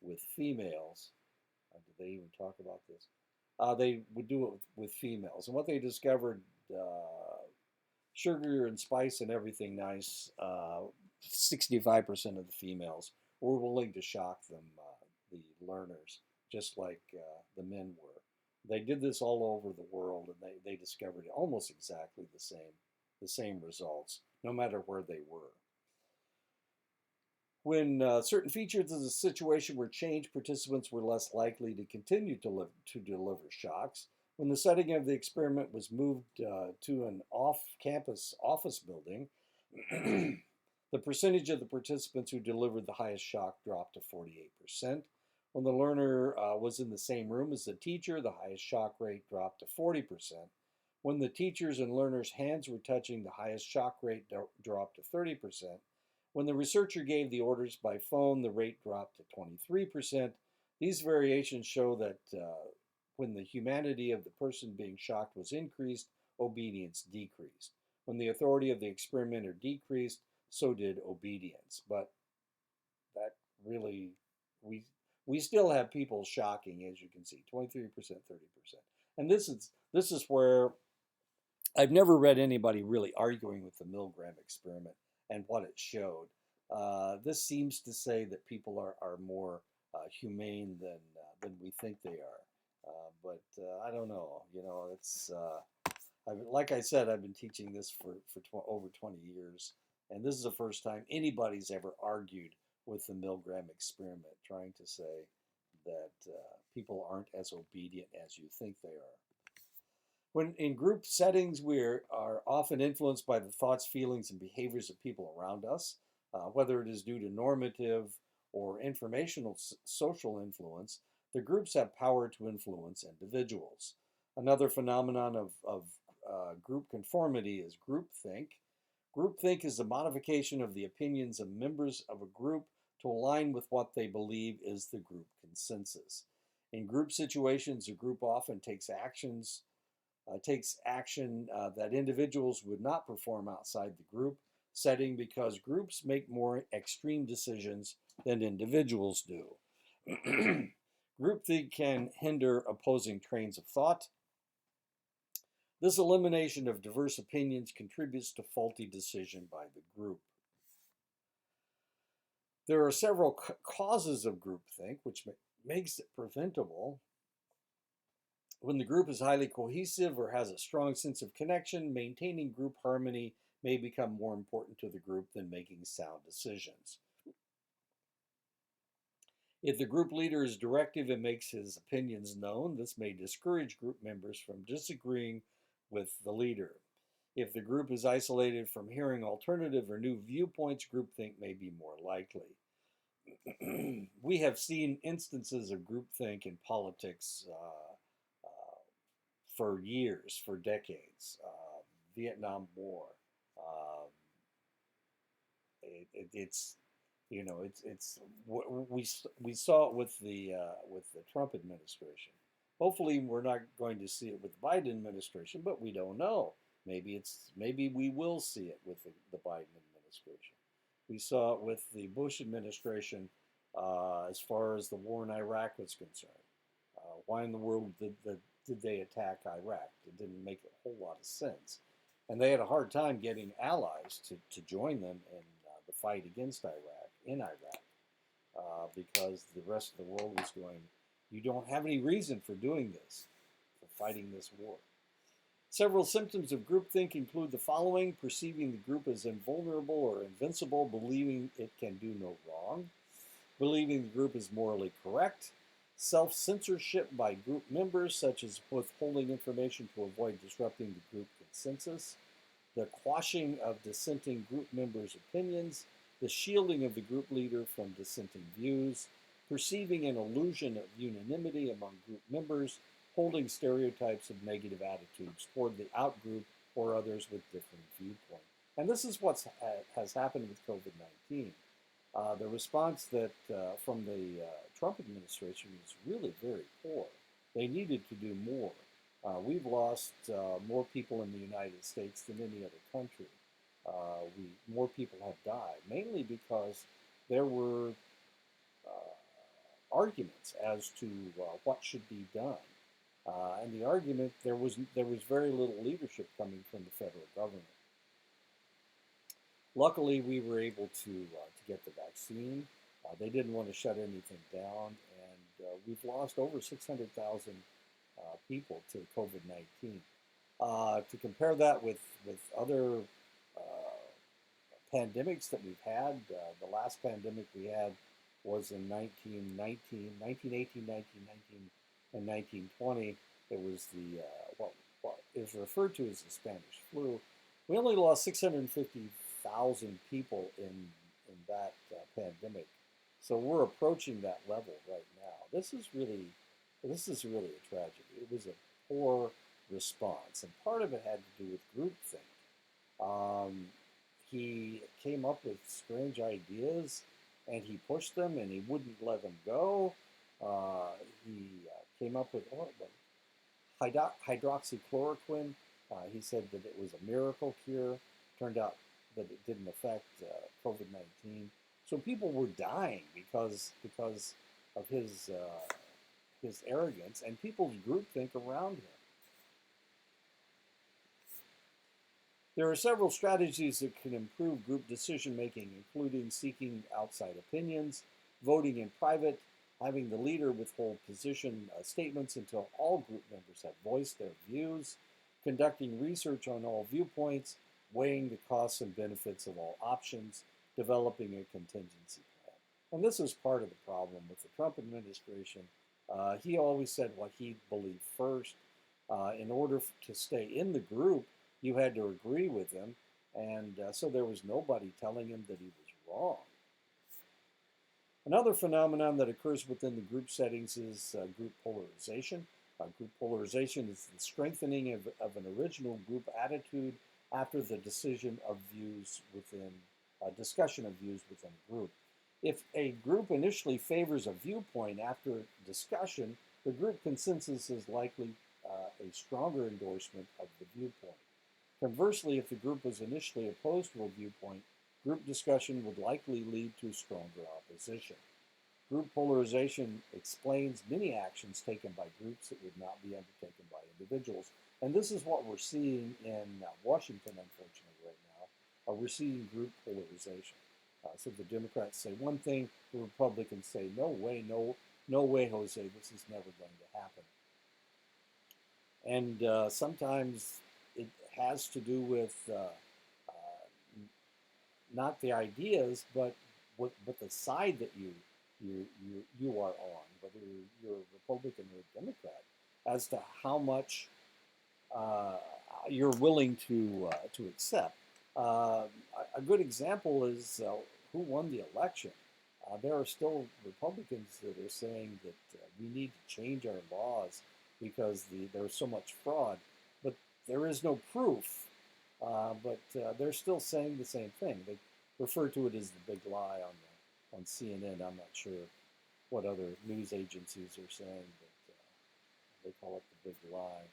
with females. Did they even talk about this? They would do it with females. And what they discovered, sugar and spice and everything nice, 65% of the females were willing to shock them, the learners, just like the men were. They did this all over the world, and they discovered almost exactly the same results, no matter where they were. When certain features of the situation were changed, participants were less likely to continue to deliver shocks. When the setting of the experiment was moved to an off-campus office building, the percentage of the participants who delivered the highest shock dropped to 48%. When the learner was in the same room as the teacher, the highest shock rate dropped to 40%. When the teacher's and learner's hands were touching, the highest shock rate dropped to 30%. When the researcher gave the orders by phone, the rate dropped to 23%. These variations show that when the humanity of the person being shocked was increased, obedience decreased. When the authority of the experimenter decreased, so did obedience. But that really, we still have people shocking, as you can see, 23%, 30%. And this is where I've never read anybody really arguing with the Milgram experiment and what it showed. This seems to say that people are more humane than we think they are. But I don't know. You know, it's like I said, I've been teaching this for over 20 years, and this is the first time anybody's ever argued with the Milgram experiment, trying to say that people aren't as obedient as you think they are. When in group settings, we are often influenced by the thoughts, feelings, and behaviors of people around us, whether it is due to normative or informational social influence. The groups have power to influence individuals. Another phenomenon of group conformity is groupthink. Groupthink is the modification of the opinions of members of a group to align with what they believe is the group consensus. In group situations, the group often takes action that individuals would not perform outside the group setting because groups make more extreme decisions than individuals do. Groupthink can hinder opposing trains of thought. This elimination of diverse opinions contributes to faulty decision by the group. There are several causes of groupthink, which makes it preventable. When the group is highly cohesive or has a strong sense of connection, maintaining group harmony may become more important to the group than making sound decisions. If the group leader is directive and makes his opinions known, this may discourage group members from disagreeing with the leader. If the group is isolated from hearing alternative or new viewpoints, groupthink may be more likely. we have seen instances of groupthink in politics for years, for decades. Vietnam War. Um, it's we saw it with the Trump administration. Hopefully, we're not going to see it with the Biden administration, but we don't know. Maybe we will see it with the Biden administration. We saw it with the Bush administration as far as the war in Iraq was concerned. Why in the world did they attack Iraq? It didn't make a whole lot of sense. And they had a hard time getting allies to join them in the fight against Iraq, in Iraq, because the rest of the world was going, you don't have any reason for doing this, for fighting this war. Several symptoms of groupthink include the following: perceiving the group as invulnerable or invincible, believing it can do no wrong, believing the group is morally correct, self-censorship by group members, such as withholding information to avoid disrupting the group consensus, the quashing of dissenting group members' opinions, the shielding of the group leader from dissenting views, perceiving an illusion of unanimity among group members, holding stereotypes of negative attitudes toward the outgroup or others with different viewpoint. And this is what has happened with COVID-19. The response from the Trump administration was really very poor. They needed to do more. We've lost more people in the United States than any other country. More people have died, mainly because there were arguments as to what should be done. And the argument, there was very little leadership coming from the federal government. Luckily, we were able to get the vaccine. They didn't want to shut anything down, and we've lost over 600,000 people to COVID-19. To compare that with other pandemics that we've had, the last pandemic we had was in 1918, 1919, and 1920. It was what is referred to as the Spanish flu. We only lost 650,000 people in that pandemic. So we're approaching that level right now. This is really a tragedy. It was a poor response, and part of it had to do with groupthink. He came up with strange ideas, and he pushed them, and he wouldn't let them go. He came up with hydroxychloroquine. He said that it was a miracle cure. Turned out that it didn't affect COVID-19. So people were dying because of his arrogance and people's groupthink around him. There are several strategies that can improve group decision making, including seeking outside opinions, voting in private, having the leader withhold position statements until all group members have voiced their views, conducting research on all viewpoints, weighing the costs and benefits of all options, developing a contingency plan. And this is part of the problem with the Trump administration. He always said what he believed first. In order to stay in the group, you had to agree with him, and so there was nobody telling him that he was wrong. Another phenomenon that occurs within the group settings is group polarization. Group polarization is the strengthening of an original group attitude after the discussion of views within a group. If a group initially favors a viewpoint after discussion, the group consensus is likely a stronger endorsement of the viewpoint. Conversely, if the group was initially opposed to a viewpoint, group discussion would likely lead to stronger opposition. Group polarization explains many actions taken by groups that would not be undertaken by individuals. And this is what we're seeing in Washington, unfortunately, right now. We're seeing group polarization. So the Democrats say one thing, the Republicans say, no way, no way, Jose, this is never going to happen. And sometimes it has to do with not the ideas, but the side that you are on, whether you're a Republican or a Democrat, as to how much you're willing to accept. A good example is who won the election. There are still Republicans that are saying that we need to change our laws because there's so much fraud, but there is no proof. But they're still saying the same thing. They refer to it as the big lie on CNN. I'm not sure what other news agencies are saying, but they call it the big lie.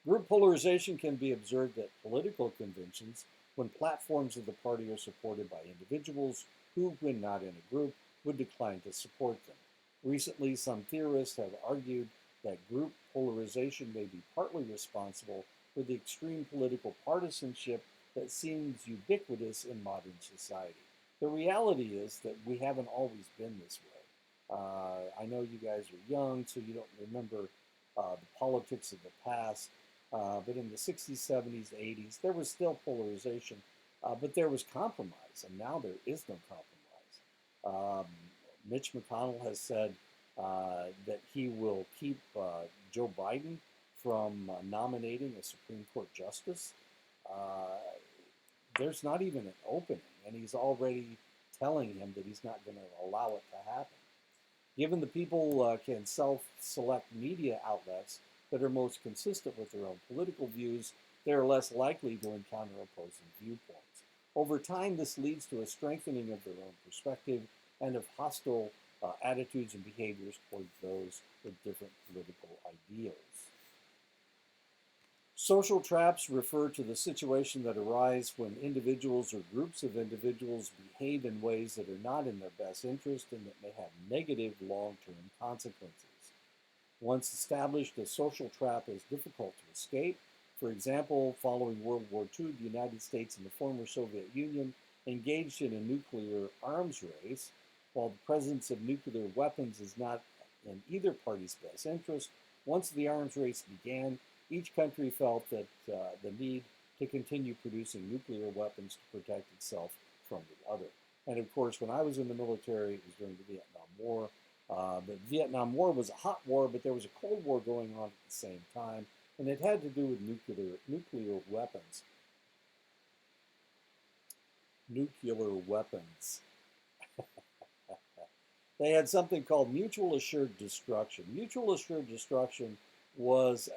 Group polarization can be observed at political conventions when platforms of the party are supported by individuals who, when not in a group, would decline to support them. Recently, some theorists have argued that group polarization may be partly responsible for the extreme political partisanship that seems ubiquitous in modern society. The reality is that we haven't always been this way. I know you guys are young, so you don't remember the politics of the past, but in the 60s, 70s, 80s, there was still polarization, but there was compromise, and now there is no compromise. Mitch McConnell has said that he will keep Joe Biden from nominating a Supreme Court justice. There's not even an opening, and he's already telling him that he's not going to allow it to happen. Given the people can self-select media outlets that are most consistent with their own political views, they are less likely to encounter opposing viewpoints. Over time, this leads to a strengthening of their own perspective and of hostile attitudes and behaviors toward those with different political ideals. Social traps refer to the situation that arise when individuals or groups of individuals behave in ways that are not in their best interest and that may have negative long-term consequences. Once established, a social trap is difficult to escape. For example, following World War II, the United States and the former Soviet Union engaged in a nuclear arms race. While the presence of nuclear weapons is not in either party's best interest, once the arms race began, each country felt that the need to continue producing nuclear weapons to protect itself from the other. And of course, when I was in the military, it was during the Vietnam War. The Vietnam War was a hot war, but there was a Cold War going on at the same time, and it had to do with nuclear weapons. Nuclear weapons. They had something called mutual assured destruction. Mutual assured destruction was,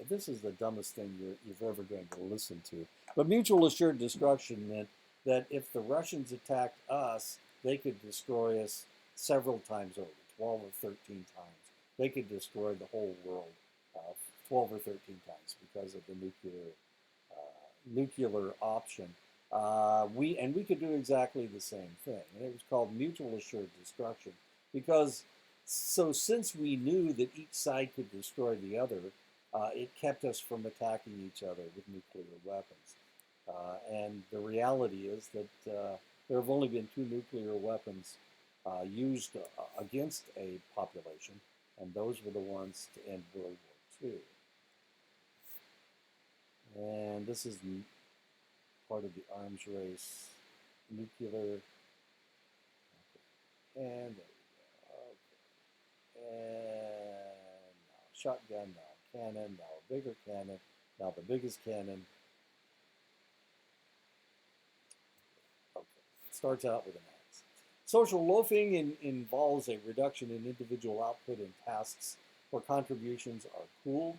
this is the dumbest thing you're ever going to listen to, but mutual assured destruction meant that if the Russians attacked us, they could destroy us several times over, 12 or 13 times. They could destroy the whole world 12 or 13 times because of the nuclear option. We could do exactly the same thing, and it was called mutual assured destruction because since we knew that each side could destroy the other, it kept us from attacking each other with nuclear weapons. And the reality is that there have only been 2 nuclear weapons used against a population, and those were the ones to end World War II. And this is part of the arms race, nuclear, and and now shotgun, now cannon, now a bigger cannon, now the biggest cannon. Okay. It starts out with an axe. Social loafing involves a reduction in individual output in tasks where contributions are pooled.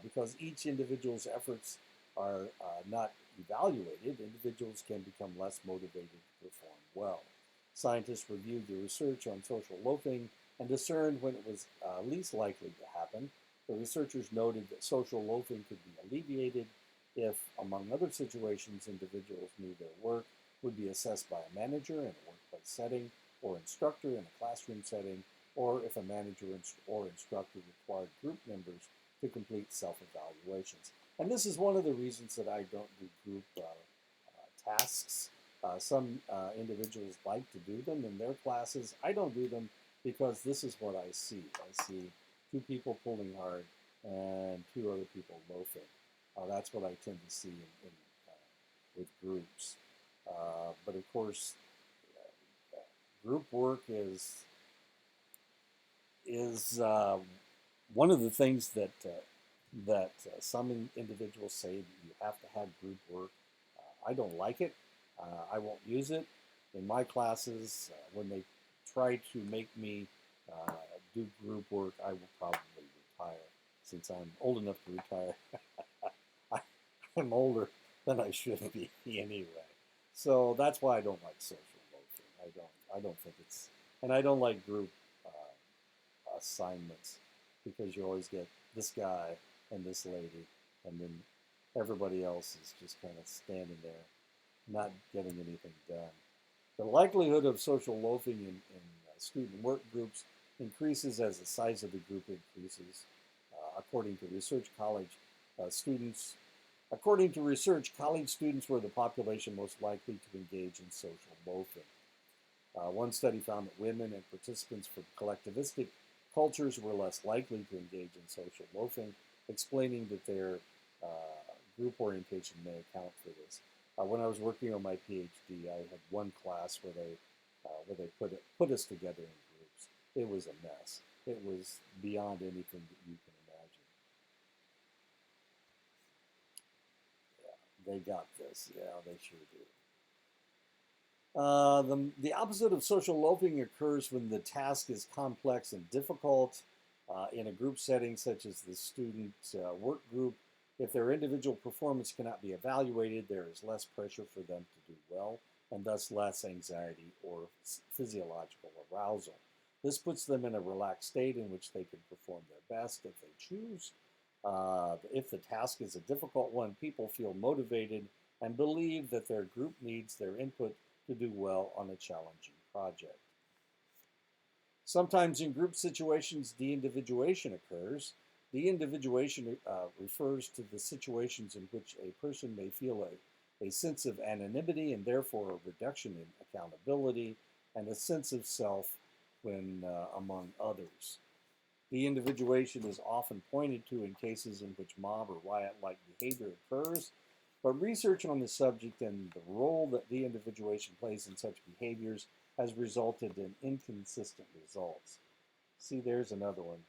Because each individual's efforts are not evaluated, individuals can become less motivated to perform well. Scientists reviewed the research on social loafing and discerned when it was least likely to happen. The researchers noted that social loafing could be alleviated if, among other situations, individuals knew their work would be assessed by a manager in a workplace setting or instructor in a classroom setting, or if a manager or instructor required group members to complete self-evaluations. And this is one of the reasons that I don't do group tasks. Some individuals like to do them in their classes. I don't do them because this is what I see. I see 2 people pulling hard and 2 other people loafing. That's what I tend to see with groups. But of course, group work is one of the things that some individuals say that you have to have group work. I don't like it. I won't use it. In my classes, when they try to make me do group work, I will probably retire since I'm old enough to retire. I'm older than I should be anyway. So that's why I don't like social loafing. I don't think it's, and I don't like group assignments because you always get this guy and this lady, and then everybody else is just kind of standing there, not getting anything done. The likelihood of social loafing in student work groups increases as the size of the group increases. According to research, students According to research, college students were the population most likely to engage in social loafing. One study found that women and participants from collectivistic cultures were less likely to engage in social loafing, explaining that their group orientation may account for this. When I was working on my PhD, I had one class where they put us together in groups. It was a mess. It was beyond anything that you can imagine. Yeah, they got this. Yeah, they sure do. The opposite of social loafing occurs when the task is complex and difficult. In a group setting such as the student work group, if their individual performance cannot be evaluated, there is less pressure for them to do well, and thus less anxiety or physiological arousal. This puts them in a relaxed state in which they can perform their best if they choose. If the task is a difficult one, people feel motivated and believe that their group needs their input to do well on a challenging project. Sometimes in group situations, de-individuation occurs. De-individuation refers to the situations in which a person may feel a sense of anonymity and therefore a reduction in accountability and a sense of self when among others. De-individuation is often pointed to in cases in which mob or riot-like behavior occurs, but research on the subject and the role that de-individuation plays in such behaviors has resulted in inconsistent results. See, there's another one.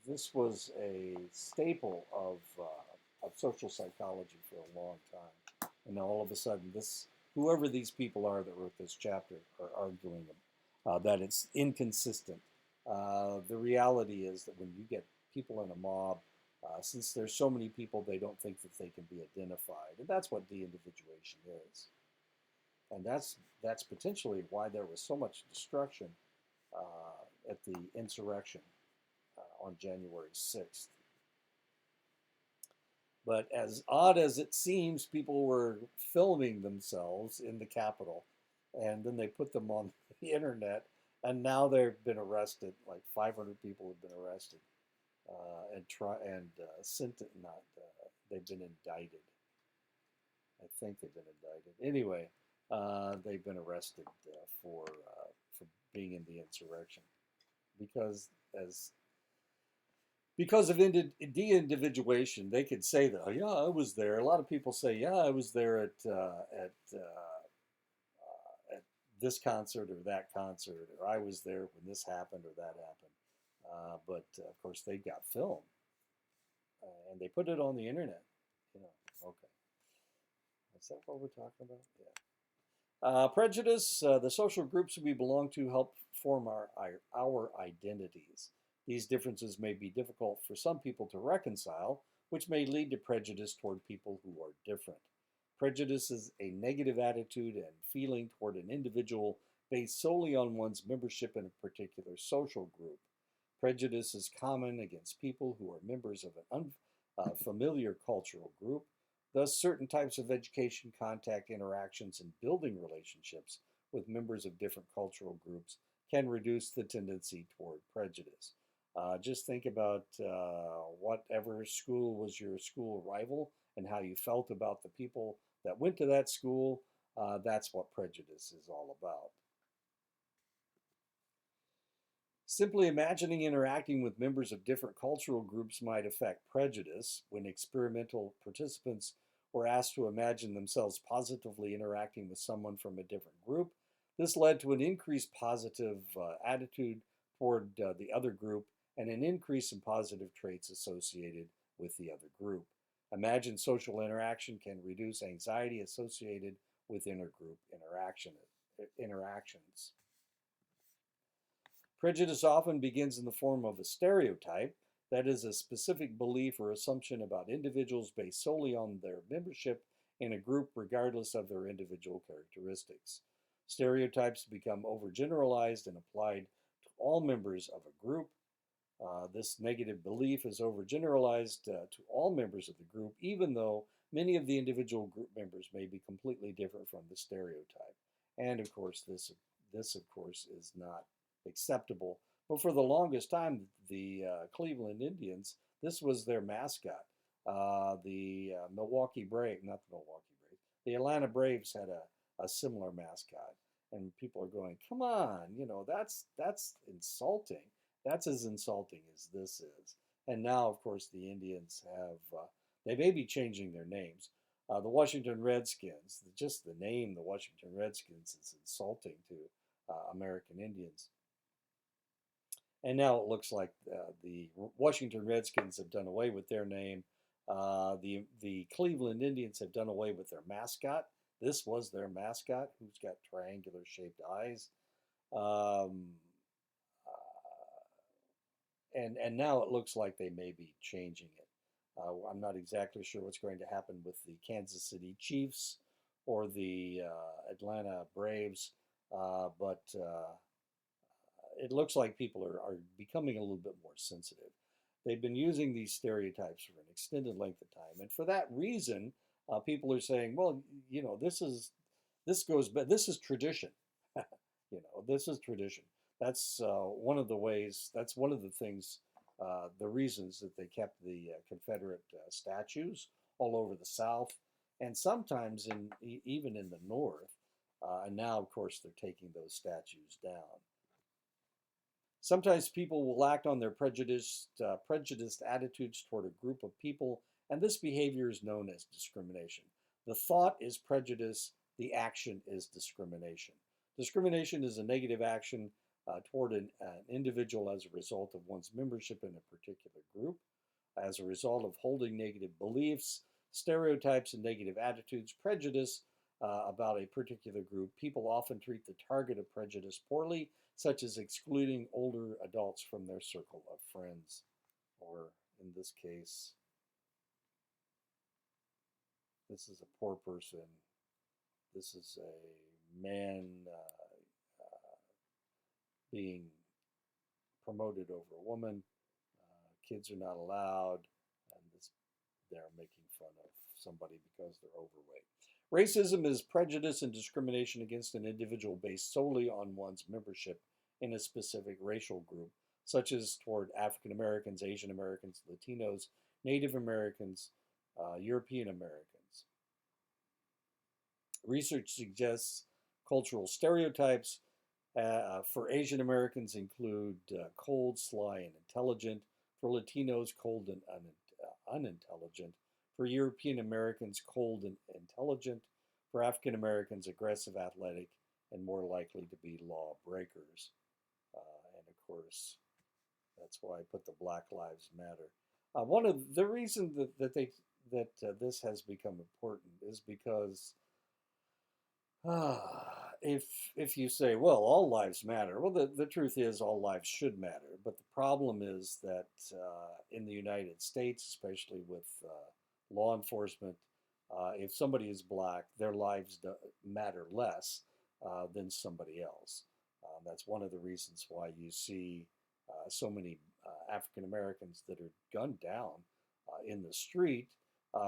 This was a staple of social psychology for a long time. And all of a sudden, whoever these people are that wrote this chapter are arguing that it's inconsistent. The reality is that when you get people in a mob, since there's so many people, they don't think that they can be identified. And that's what de-individuation is. And that's potentially why there was so much destruction at the insurrection on January 6th. But as odd as it seems, people were filming themselves in the Capitol, and then they put them on the internet, and now they've been arrested. Like 500 people have been arrested they've been indicted. I think they've been indicted. Anyway, they've been arrested for being in the insurrection because of de-individuation. They could say that, oh, yeah, I was there. A lot of people say, yeah, I was there at this concert or that concert, or I was there when this happened or that happened. But of course, they got film, and they put it on the internet. Okay. Is that what we're talking about? Yeah. Prejudice. The social groups we belong to help form our identities. These differences may be difficult for some people to reconcile, which may lead to prejudice toward people who are different. Prejudice is a negative attitude and feeling toward an individual based solely on one's membership in a particular social group. Prejudice is common against people who are members of an unfamiliar cultural group. Thus, certain types of education, contact, interactions, and building relationships with members of different cultural groups can reduce the tendency toward prejudice. Just think about whatever school was your school rival and how you felt about the people that went to that school. That's what prejudice is all about. Simply imagining interacting with members of different cultural groups might affect prejudice. When experimental participants were asked to imagine themselves positively interacting with someone from a different group, this led to an increased positive attitude toward the other group and an increase in positive traits associated with the other group. Imagined social interaction can reduce anxiety associated with intergroup interactions. Prejudice often begins in the form of a stereotype, that is, a specific belief or assumption about individuals based solely on their membership in a group regardless of their individual characteristics. Stereotypes become overgeneralized and applied to all members of a group. This negative belief is overgeneralized to all members of the group, even though many of the individual group members may be completely different from the stereotype. And of course, this of course is not acceptable. But for the longest time, the Cleveland Indians, this was their mascot. The Milwaukee Braves, not the Milwaukee Braves, the Atlanta Braves had a similar mascot. And people are going, come on, that's insulting. That's as insulting as this is. And now, of course, the Indians they may be changing their names. The Washington Redskins, just the name, the Washington Redskins, is insulting to American Indians. And now it looks like the Washington Redskins have done away with their name. The Cleveland Indians have done away with their mascot. This was their mascot, who's got triangular shaped eyes. And now it looks like they may be changing it. I'm not exactly sure what's going to happen with the Kansas City Chiefs or the Atlanta Braves, but it looks like people are becoming a little bit more sensitive. They've been using these stereotypes for an extended length of time, and for that reason, people are saying, well, this is tradition. This is tradition. That's one of the ways. That's one of the things. The reasons that they kept the Confederate statues all over the South, and sometimes even in the North. And now, of course, they're taking those statues down. Sometimes people will act on their prejudiced attitudes toward a group of people, and this behavior is known as discrimination. The thought is prejudice, the action is discrimination. Discrimination is a negative action toward an individual as a result of one's membership in a particular group, as a result of holding negative beliefs, stereotypes, and negative attitudes. Prejudice about a particular group. People often treat the target of prejudice poorly, such as excluding older adults from their circle of friends, or in this case, this is a poor person. This is a man being promoted over a woman. Kids are not allowed, and they're making fun of somebody because they're overweight. Racism is prejudice and discrimination against an individual based solely on one's membership in a specific racial group, such as toward African Americans, Asian Americans, Latinos, Native Americans, European Americans. Research suggests cultural stereotypes for Asian Americans include cold, sly, and intelligent. For Latinos, cold and unintelligent. For European Americans, cold and intelligent. For African Americans, aggressive, athletic, and more likely to be lawbreakers. And of course, that's why I put the Black Lives Matter. One of the reasons that this has become important is because if you say, well, all lives matter, well, the truth is all lives should matter. But the problem is that in the United States, especially with law enforcement, if somebody is black, their lives matter less than somebody else. That's one of the reasons why you see so many African Americans that are gunned down in the street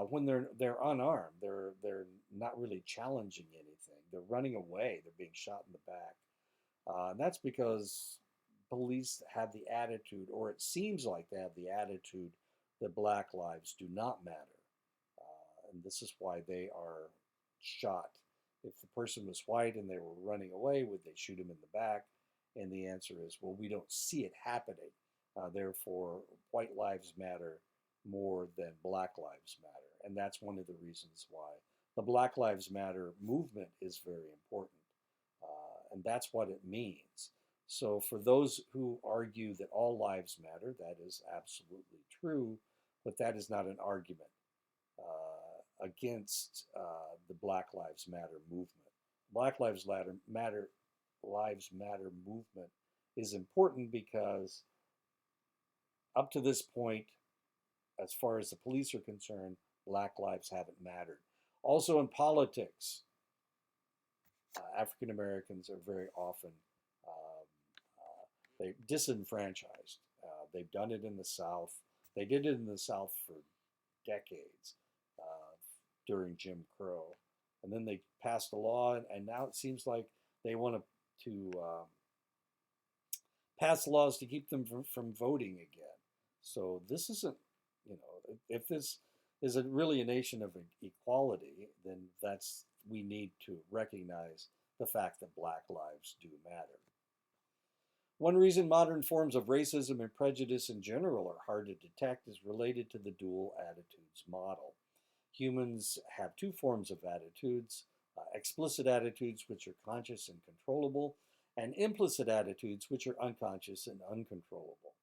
when they're unarmed. They're not really challenging anything. They're running away. They're being shot in the back. And that's because police have the attitude, or it seems like they have the attitude, that black lives do not matter. And this is why they are shot. If the person was white and they were running away, would they shoot him in the back? And the answer is, well, we don't see it happening. Therefore, white lives matter more than black lives matter. And that's one of the reasons why the Black Lives Matter movement is very important. And that's what it means. So for those who argue that all lives matter, that is absolutely true, but that is not an argument. against the Black Lives Matter movement. Lives Matter movement is important because up to this point, as far as the police are concerned, Black lives haven't mattered. Also in politics, African Americans are very often they disenfranchised. They've done it in the South. They did it in the South for decades during Jim Crow, and then they passed a law, and now it seems like they want to pass laws to keep them from voting again. So this isn't, if this is really a nation of equality, then we need to recognize the fact that Black lives do matter. One reason modern forms of racism and prejudice in general are hard to detect is related to the dual attitudes model. Humans have two forms of attitudes, explicit attitudes, which are conscious and controllable, and implicit attitudes, which are unconscious and uncontrollable.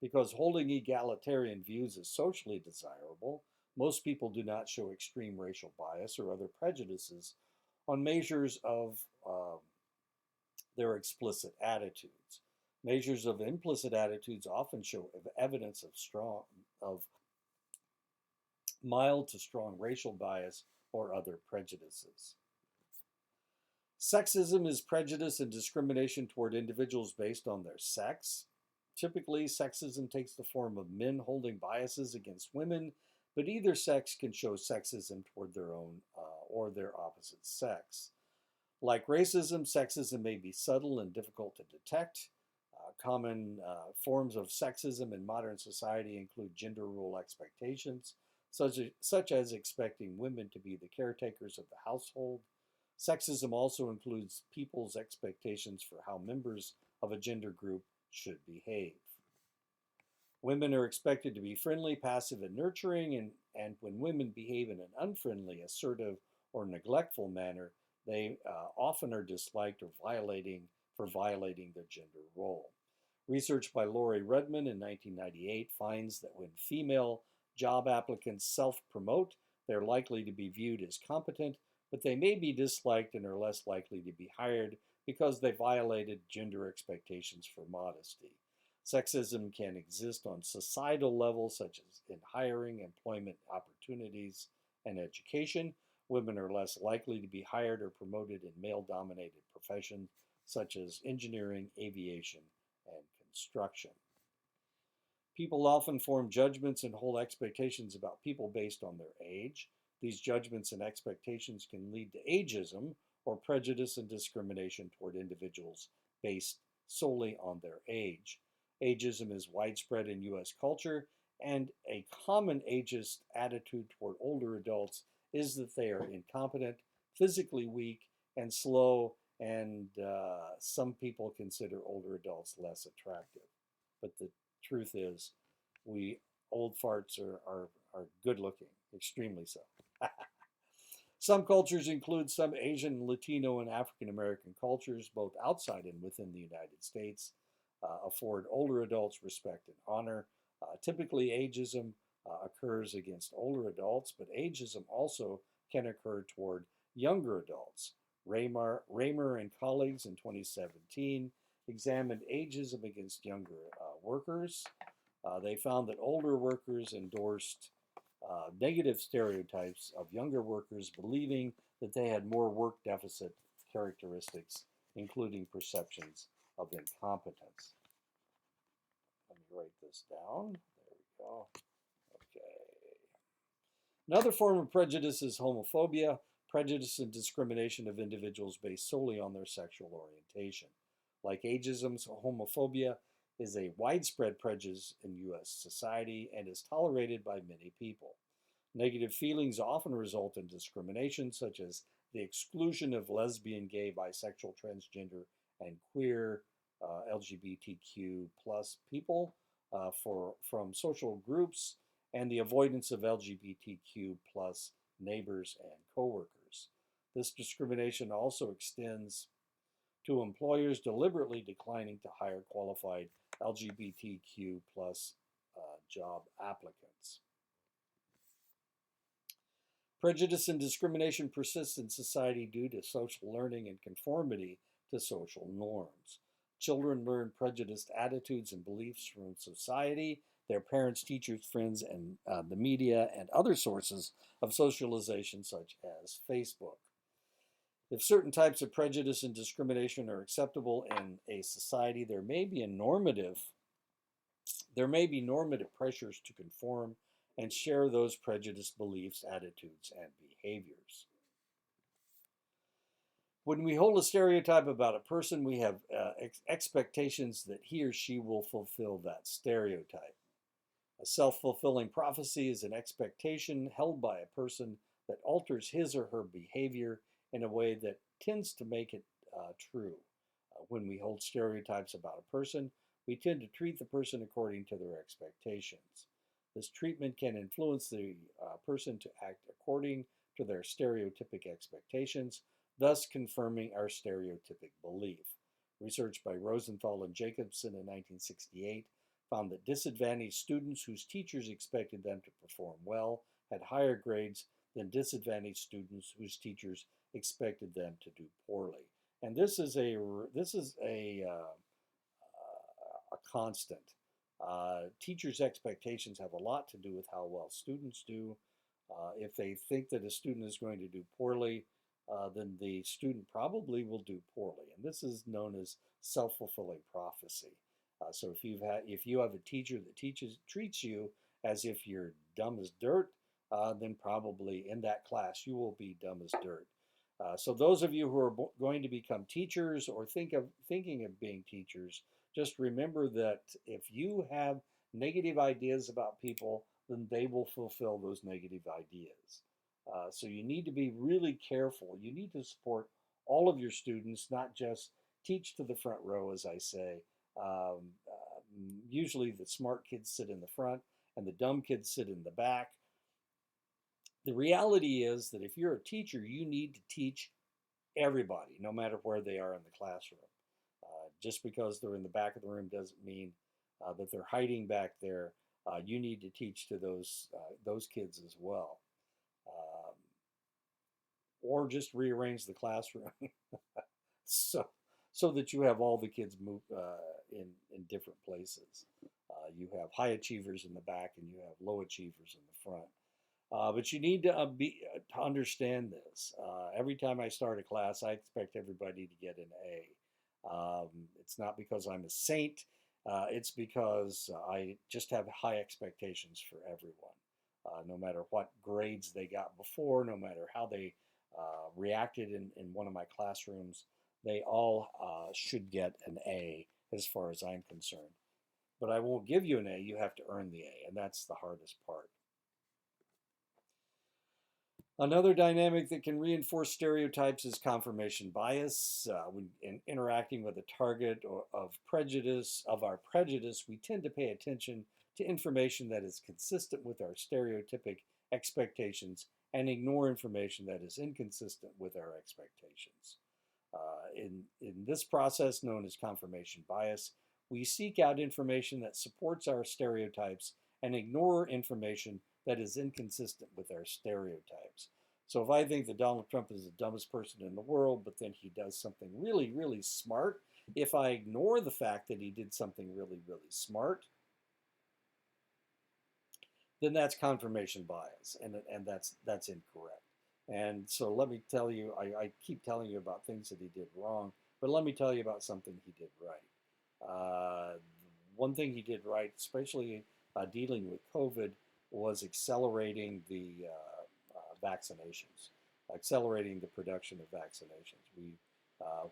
Because holding egalitarian views is socially desirable, most people do not show extreme racial bias or other prejudices on measures of their explicit attitudes. Measures of implicit attitudes often show evidence of mild to strong racial bias or other prejudices. Sexism is prejudice and discrimination toward individuals based on their sex. Typically, sexism takes the form of men holding biases against women, but either sex can show sexism toward their own or their opposite sex. Like racism, sexism may be subtle and difficult to detect. Common forms of sexism in modern society include gender role expectations, such as expecting women to be the caretakers of the household. Sexism also includes people's expectations for how members of a gender group should behave. Women are expected to be friendly, passive, and nurturing, and when women behave in an unfriendly, assertive, or neglectful manner, they often are disliked or violating their gender role. Research by Laurie Rudman in 1998 finds that when female job applicants self-promote, they're likely to be viewed as competent, but they may be disliked and are less likely to be hired because they violated gender expectations for modesty. Sexism can exist on societal levels, such as in hiring, employment opportunities, and education. Women are less likely to be hired or promoted in male-dominated professions, such as engineering, aviation, and construction. People often form judgments and hold expectations about people based on their age. These judgments and expectations can lead to ageism, or prejudice and discrimination toward individuals based solely on their age. Ageism is widespread in U.S. culture, and a common ageist attitude toward older adults is that they are incompetent, physically weak, and slow, and some people consider older adults less attractive. But the truth is, we old farts are good looking, extremely so. Some cultures include some Asian, Latino, and African American cultures, both outside and within the United States, afford older adults respect and honor. Typically, ageism occurs against older adults, but ageism also can occur toward younger adults. Raymer and colleagues in 2017 examined ageism against younger workers. They found that older workers endorsed negative stereotypes of younger workers, believing that they had more work deficit characteristics, including perceptions of incompetence. Let me write this down. There we go. Okay. Another form of prejudice is homophobia, prejudice and discrimination of individuals based solely on their sexual orientation. Like ageism, homophobia is a widespread prejudice in U.S. society and is tolerated by many people. Negative feelings often result in discrimination, such as the exclusion of lesbian, gay, bisexual, transgender, and queer LGBTQ plus people from social groups, and the avoidance of LGBTQ plus neighbors and coworkers. This discrimination also extends to employers deliberately declining to hire qualified LGBTQ plus job applicants. Prejudice and discrimination persist in society due to social learning and conformity to social norms. Children learn prejudiced attitudes and beliefs from society, their parents, teachers, friends, and the media, and other sources of socialization, such as Facebook. If certain types of prejudice and discrimination are acceptable in a society, there may be normative pressures to conform and share those prejudiced beliefs, attitudes, and behaviors. When we hold a stereotype about a person, we have expectations that he or she will fulfill that stereotype. A self-fulfilling prophecy is an expectation held by a person that alters his or her behavior in a way that tends to make it true. When we hold stereotypes about a person, we tend to treat the person according to their expectations. This treatment can influence the person to act according to their stereotypic expectations, thus confirming our stereotypic belief. Research by Rosenthal and Jacobson in 1968 found that disadvantaged students whose teachers expected them to perform well had higher grades than disadvantaged students whose teachers expected them to do poorly. And this is a constant. Teachers' expectations have a lot to do with how well students do. If they think that a student is going to do poorly, then the student probably will do poorly. And this is known as self-fulfilling prophecy. So if you have a teacher that treats you as if you're dumb as dirt, then probably in that class you will be dumb as dirt. So those of you who are going to become teachers or thinking of being teachers, just remember that if you have negative ideas about people, then they will fulfill those negative ideas. So you need to be really careful. You need to support all of your students, not just teach to the front row, as I say. Usually the smart kids sit in the front and the dumb kids sit in the back. The reality is that if you're a teacher, you need to teach everybody, no matter where they are in the classroom. Just because they're in the back of the room doesn't mean that they're hiding back there. You need to teach to those kids as well. Or just rearrange the classroom so that you have all the kids move in different places. You have high achievers in the back and you have low achievers in the front. But you need to understand this. Every time I start a class, I expect everybody to get an A. It's not because I'm a saint. It's because I just have high expectations for everyone. No matter what grades they got before, no matter how they reacted in one of my classrooms, they all should get an A as far as I'm concerned. But I won't give you an A. You have to earn the A, and that's the hardest part. Another dynamic that can reinforce stereotypes is confirmation bias. When interacting with a target of our prejudice, we tend to pay attention to information that is consistent with our stereotypic expectations and ignore information that is inconsistent with our expectations. In this process known as confirmation bias, we seek out information that supports our stereotypes and ignore information that is inconsistent with our stereotypes. So if I think that Donald Trump is the dumbest person in the world, but then he does something really, really smart, if I ignore the fact that he did something really, really smart, then that's confirmation bias, and that's incorrect. And so let me tell you, I keep telling you about things that he did wrong, but let me tell you about something he did right. One thing he did right, especially dealing with COVID, was accelerating the vaccinations, accelerating the production of vaccinations.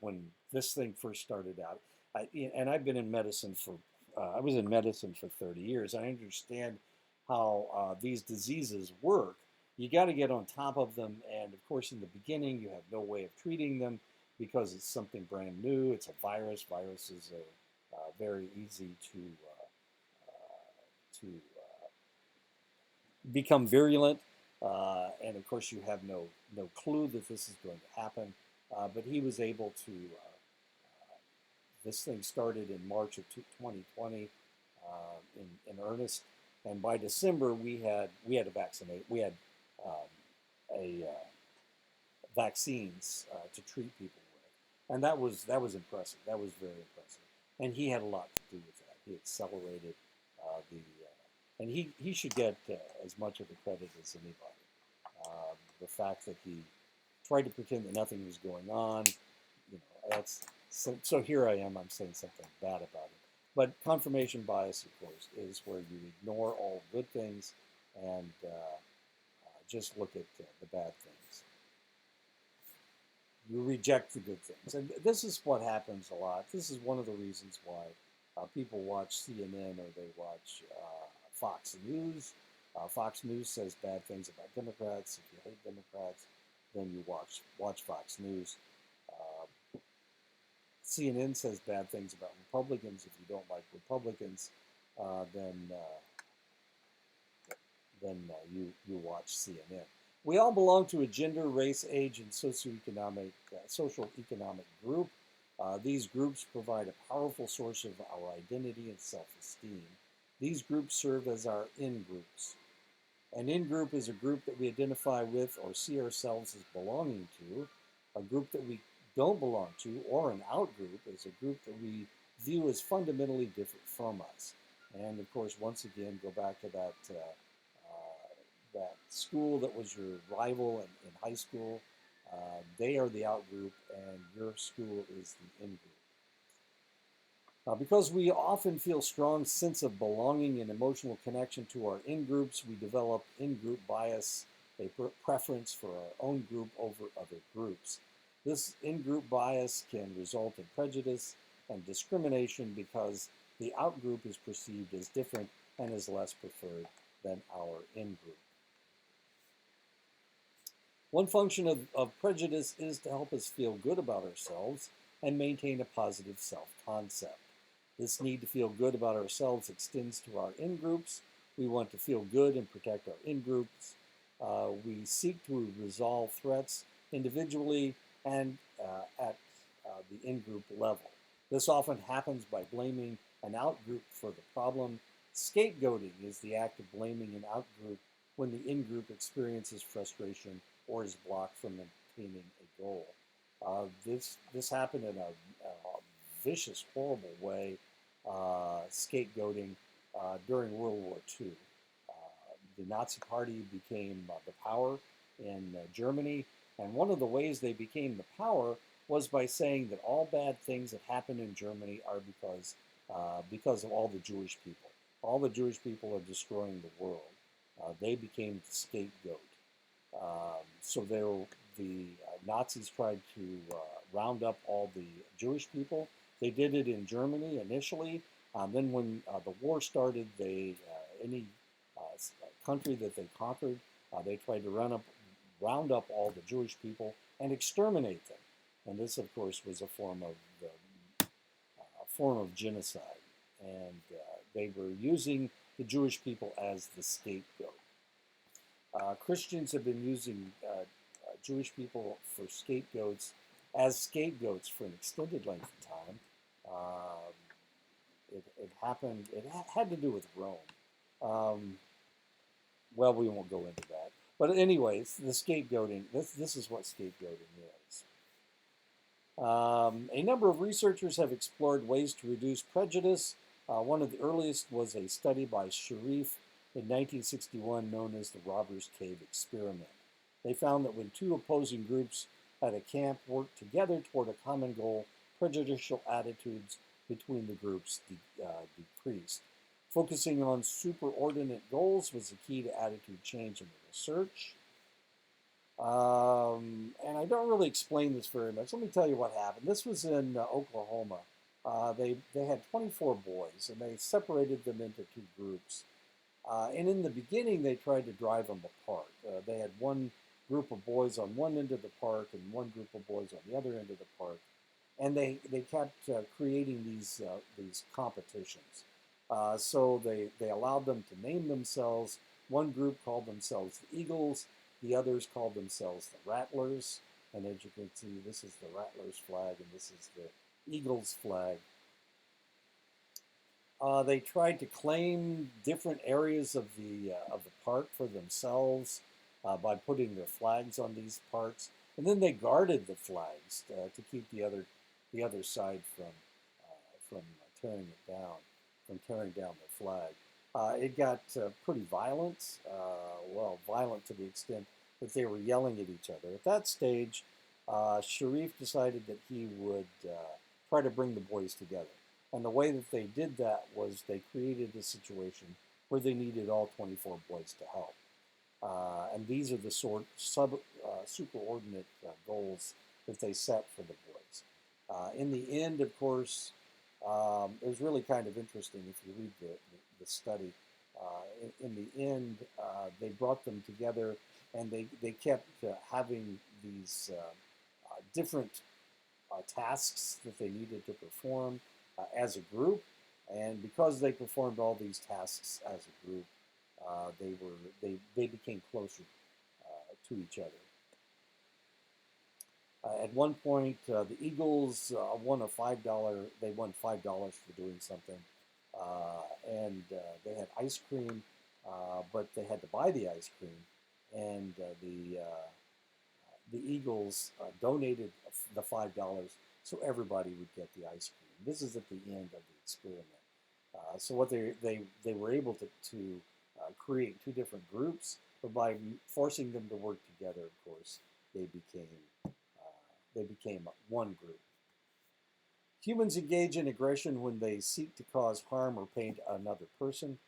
When this thing first started out, and I've been in medicine I was in medicine for 30 years. I understand how these diseases work. You got to get on top of them, and of course, in the beginning, you have no way of treating them because it's something brand new. It's a virus. Viruses are very easy to become virulent, and of course, you have no clue that this is going to happen. But he was able to. This thing started in March of 2020 in earnest, and by December we had a vaccinate. We had vaccines to treat people with, and that was impressive. That was very impressive, and he had a lot to do with that. He accelerated and he should get as much of the credit as anybody. The fact that he tried to pretend that nothing was going on, that's so here I am. I'm saying something bad about it. But confirmation bias, of course, is where you ignore all good things and just look at the bad things. You reject the good things. And this is what happens a lot. This is one of the reasons why people watch CNN or they watch Fox News. Fox News says bad things about Democrats. If you hate Democrats, then you watch Fox News. CNN says bad things about Republicans. If you don't like Republicans, then you watch CNN. We all belong to a gender, race, age, and social economic group. These groups provide a powerful source of our identity and self-esteem. These groups serve as our in-groups. An in-group is a group that we identify with or see ourselves as belonging to. A group that we don't belong to, or an out-group, is a group that we view as fundamentally different from us. And of course, once again, go back to that school that was your rival in high school. They are the out-group, and your school is the in-group. Because we often feel strong sense of belonging and emotional connection to our in-groups, we develop in-group bias, a preference for our own group over other groups. This in-group bias can result in prejudice and discrimination because the out-group is perceived as different and is less preferred than our in-group. One function of prejudice is to help us feel good about ourselves and maintain a positive self-concept. This need to feel good about ourselves extends to our in-groups. We want to feel good and protect our in-groups. We seek to resolve threats individually and at the in-group level. This often happens by blaming an out-group for the problem. Scapegoating is the act of blaming an out-group when the in-group experiences frustration or is blocked from attaining a goal. This happened in a vicious, horrible way, scapegoating during World War II. The Nazi Party became the power in Germany, and one of the ways they became the power was by saying that all bad things that happen in Germany are because of all the Jewish people. All the Jewish people are destroying the world. They became the scapegoat. So the Nazis tried to round up all the Jewish people. They did it in Germany initially. Then when the war started, any country that they conquered, they tried to round up all the Jewish people and exterminate them. And this, of course, was a form of genocide. And they were using the Jewish people as the scapegoat. Christians have been using Jewish people as scapegoats for an extended length of time. It had to do with Rome. Well, we won't go into that. But anyways, the scapegoating, this is what scapegoating is. A number of researchers have explored ways to reduce prejudice. One of the earliest was a study by Sharif in 1961 known as the Robbers Cave Experiment. They found that when two opposing groups at a camp worked together toward a common goal, prejudicial attitudes between the groups decreased. Focusing on superordinate goals was the key to attitude change in the research. And I don't really explain this very much. Let me tell you what happened. This was in Oklahoma. They had 24 boys, and they separated them into two groups. And in the beginning, they tried to drive them apart. They had one group of boys on one end of the park and one group of boys on the other end of the park. And they kept creating these competitions. So they allowed them to name themselves. One group called themselves the Eagles. The others called themselves the Rattlers. And as you can see, this is the Rattlers flag and this is the Eagles flag. They tried to claim different areas of the park for themselves. by putting their flags on these parts, and then they guarded the flags to keep the other side from tearing it down, from tearing down the flag. It got pretty violent, well, violent to the extent that they were yelling at each other. At that stage, Sharif decided that he would try to bring the boys together. And the way that they did that was they created a situation where they needed all 24 boys to help. And these are the superordinate goals that they set for the boys. In the end, of course, it was really kind of interesting if you read the study. In the end, they brought them together, and they kept having these different tasks that they needed to perform as a group. And because they performed all these tasks as a group, they became closer to each other. At one point, the Eagles won a $5. They won $5 for doing something, and they had ice cream, but they had to buy the ice cream, and the Eagles donated the $5 so everybody would get the ice cream. This is at the end of the experiment. So what they were able to create two different groups, but by forcing them to work together, of course, they became one group. Humans engage in aggression when they seek to cause harm or pain to another person.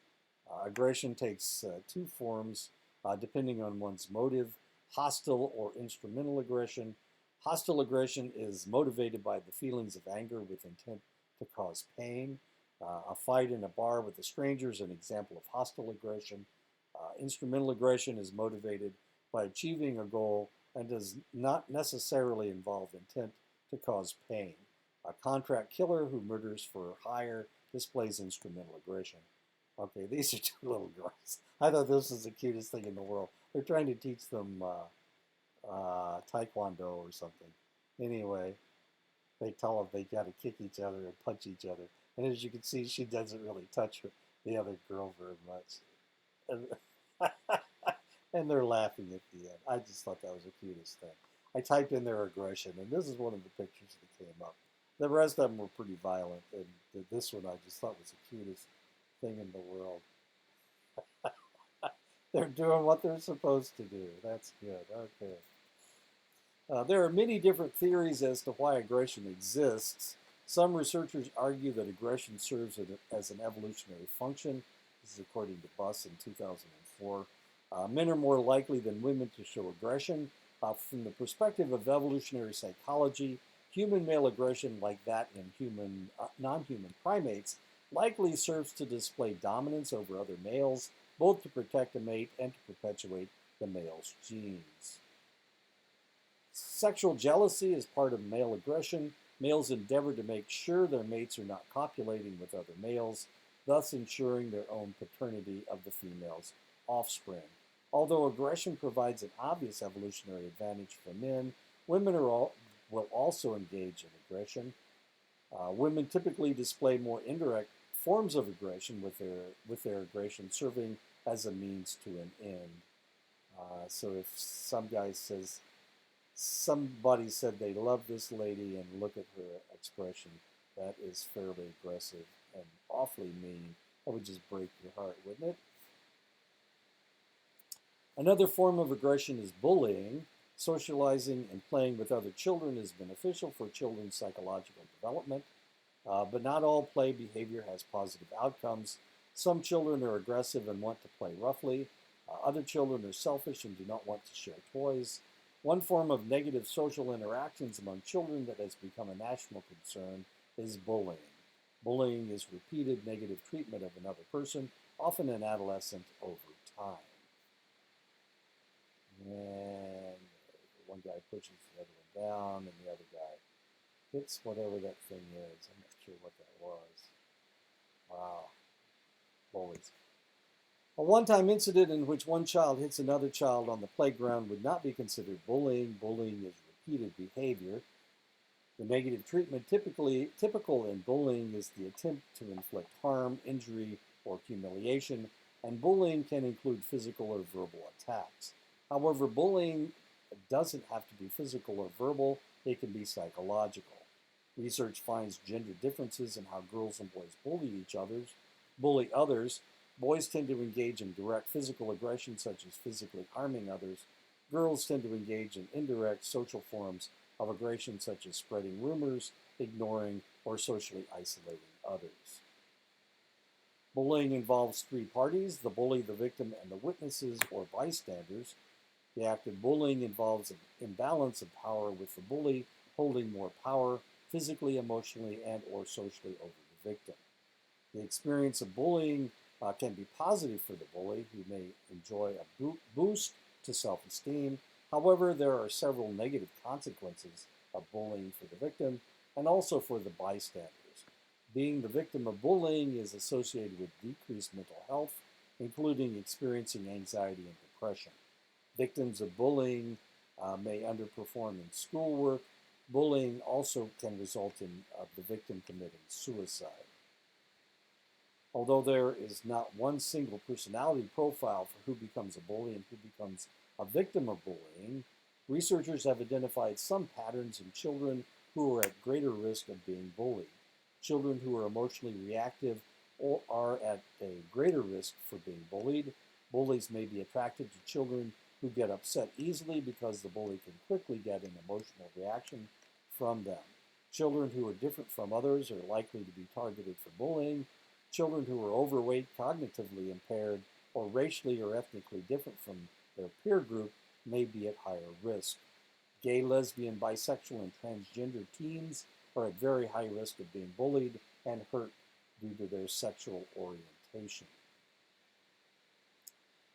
Aggression takes two forms depending on one's motive: hostile or instrumental aggression. Hostile aggression is motivated by the feelings of anger with intent to cause pain. A fight in a bar with a stranger is an example of hostile aggression. Instrumental aggression is motivated by achieving a goal and does not necessarily involve intent to cause pain. A contract killer who murders for hire displays instrumental aggression. Okay, these are two little girls. I thought this was the cutest thing in the world. They're trying to teach them taekwondo or something. Anyway, they tell them they got to kick each other and punch each other. And as you can see, she doesn't really touch the other girl very much. And they're laughing at the end. I just thought that was the cutest thing. I typed in their aggression, and this is one of the pictures that came up. The rest of them were pretty violent, and this one I just thought was the cutest thing in the world. They're doing what they're supposed to do. That's good. Okay. There are many different theories as to why aggression exists. Some researchers argue that aggression serves as an evolutionary function. This is according to Buss in 2004. Men are more likely than women to show aggression. From the perspective of evolutionary psychology, human male aggression, like that in non-human primates, likely serves to display dominance over other males, both to protect a mate and to perpetuate the male's genes. Sexual jealousy is part of male aggression. Males endeavor to make sure their mates are not copulating with other males, thus ensuring their own paternity of the female's offspring. Although aggression provides an obvious evolutionary advantage for men, women will also engage in aggression. Women typically display more indirect forms of aggression, with their aggression serving as a means to an end. So if somebody said they love this lady and look at her expression, that is fairly aggressive and awfully mean. That would just break your heart, wouldn't it? Another form of aggression is bullying. Socializing and playing with other children is beneficial for children's psychological development, but not all play behavior has positive outcomes. Some children are aggressive and want to play roughly. Other children are selfish and do not want to share toys. One form of negative social interactions among children that has become a national concern is bullying. Bullying is repeated negative treatment of another person, often an adolescent, over time. And one guy pushes the other one down, and the other guy hits whatever that thing is. I'm not sure what that was. Wow. Bullies. A one-time incident in which one child hits another child on the playground would not be considered bullying. Bullying is repeated behavior. The negative treatment typical in bullying is the attempt to inflict harm, injury, or humiliation, and bullying can include physical or verbal attacks. However, bullying doesn't have to be physical or verbal, it can be psychological. Research finds gender differences in how girls and boys bully others. Boys tend to engage in direct physical aggression, such as physically harming others. Girls tend to engage in indirect social forms of aggression, such as spreading rumors, ignoring, or socially isolating others. Bullying involves three parties: the bully, the victim, and the witnesses or bystanders. The act of bullying involves an imbalance of power, with the bully holding more power physically, emotionally, and or socially over the victim. The experience of bullying can be positive for the bully, who may enjoy a boost to self-esteem. However, there are several negative consequences of bullying for the victim and also for the bystanders. Being the victim of bullying is associated with decreased mental health, including experiencing anxiety and depression. Victims of bullying may underperform in schoolwork. Bullying also can result in the victim committing suicide. Although there is not one single personality profile for who becomes a bully and who becomes a victim of bullying, researchers have identified some patterns in children who are at greater risk of being bullied. Children who are emotionally reactive are at a greater risk for being bullied. Bullies may be attracted to children who get upset easily because the bully can quickly get an emotional reaction from them. Children who are different from others are likely to be targeted for bullying. Children who are overweight, cognitively impaired, or racially or ethnically different from their peer group may be at higher risk. Gay, lesbian, bisexual, and transgender teens are at very high risk of being bullied and hurt due to their sexual orientation.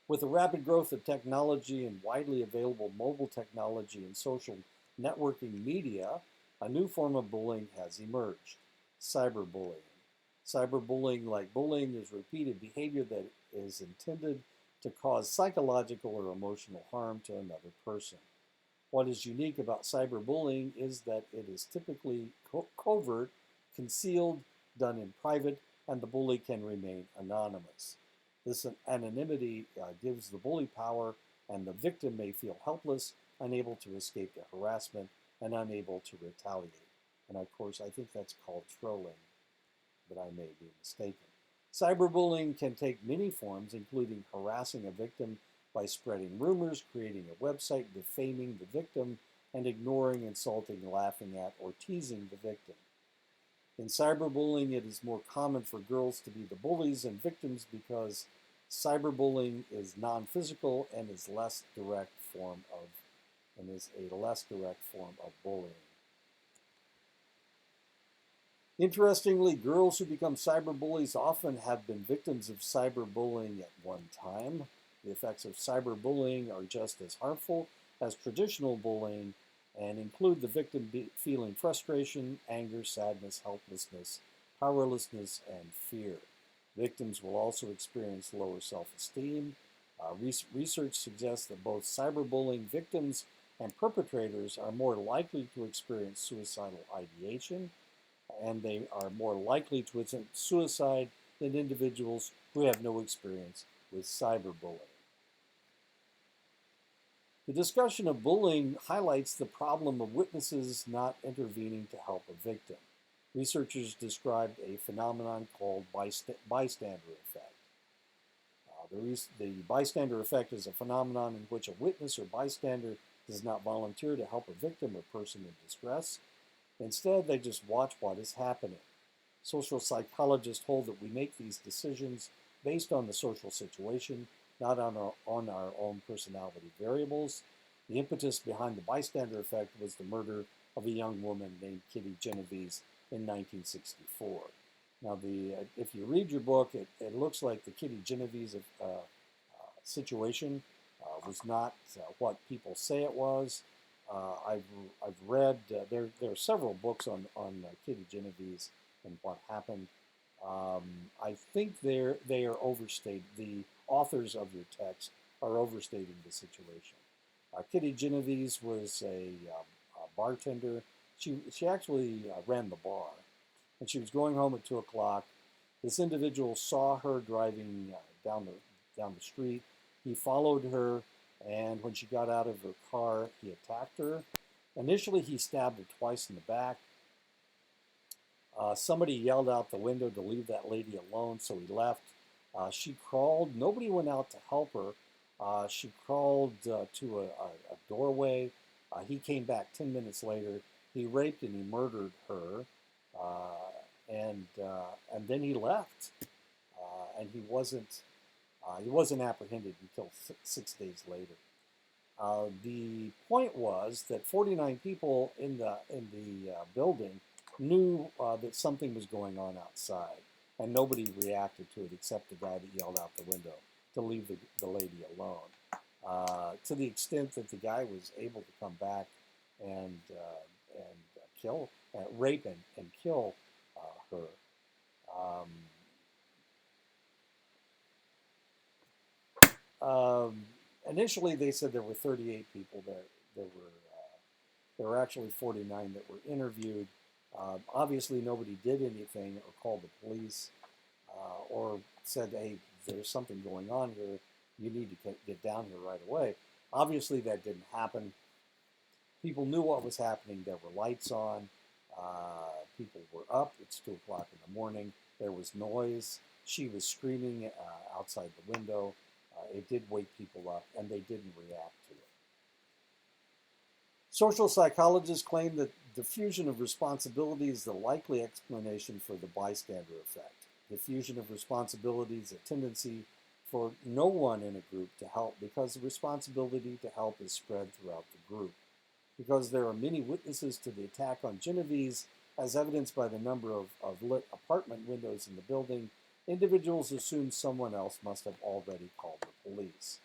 With the rapid growth of technology and widely available mobile technology and social networking media, a new form of bullying has emerged: cyberbullying. Cyberbullying, like bullying, is repeated behavior that is intended to cause psychological or emotional harm to another person. What is unique about cyberbullying is that it is typically covert, concealed, done in private, and the bully can remain anonymous. This anonymity gives the bully power, and the victim may feel helpless, unable to escape the harassment, and unable to retaliate. And of course, I think that's called trolling, but I may be mistaken. Cyberbullying can take many forms, including harassing a victim by spreading rumors, creating a website, defaming the victim, and ignoring, insulting, laughing at, or teasing the victim. In cyberbullying, it is more common for girls to be the bullies and victims because cyberbullying is non-physical and is a less direct form of bullying. Interestingly, girls who become cyberbullies often have been victims of cyberbullying at one time. The effects of cyberbullying are just as harmful as traditional bullying and include the victim feeling frustration, anger, sadness, helplessness, powerlessness, and fear. Victims will also experience lower self-esteem. Research suggests that both cyberbullying victims and perpetrators are more likely to experience suicidal ideation, and they are more likely to attempt suicide than individuals who have no experience with cyberbullying. The discussion of bullying highlights the problem of witnesses not intervening to help a victim. Researchers described a phenomenon called bystander effect. The bystander effect is a phenomenon in which a witness or bystander does not volunteer to help a victim or person in distress. Instead, they just watch what is happening. Social psychologists hold that we make these decisions based on the social situation, not on our own personality variables. The impetus behind the bystander effect was the murder of a young woman named Kitty Genovese in 1964. Now, if you read your book, it looks like the Kitty Genovese situation was not what people say it was. I've read, there are several books on Kitty Genovese and what happened. I think they are overstated. The authors of your text are overstating the situation. Kitty Genovese was a bartender. She actually ran the bar, and she was going home at 2 o'clock. This individual saw her driving down the street. He followed her, And when she got out of her car, he attacked her. Initially, he stabbed her twice in the back. Somebody yelled out the window to leave that lady alone, so he left. She crawled. Nobody went out to help her. She crawled to a doorway. He came back 10 minutes later. He raped and he murdered her, and then he left. And he wasn't apprehended until 6 days later. The point was that 49 people in the building knew that something was going on outside, and nobody reacted to it except the guy that yelled out the window to leave the lady alone. To the extent that the guy was able to come back and kill, rape and kill her. Initially, they said there were 38 people there. There were actually 49 that were interviewed. Obviously, nobody did anything or called the police or said, hey, there's something going on here. You need to get down here right away. Obviously, that didn't happen. People knew what was happening. There were lights on. People were up. It's 2 o'clock in the morning. There was noise. She was screaming outside the window. It did wake people up, and they didn't react to it. Social psychologists claim that diffusion of responsibility is the likely explanation for the bystander effect. Diffusion of responsibility is a tendency for no one in a group to help because the responsibility to help is spread throughout the group. Because there are many witnesses to the attack on Genovese, as evidenced by the number of lit apartment windows in the building, individuals assume someone else must have already called the police.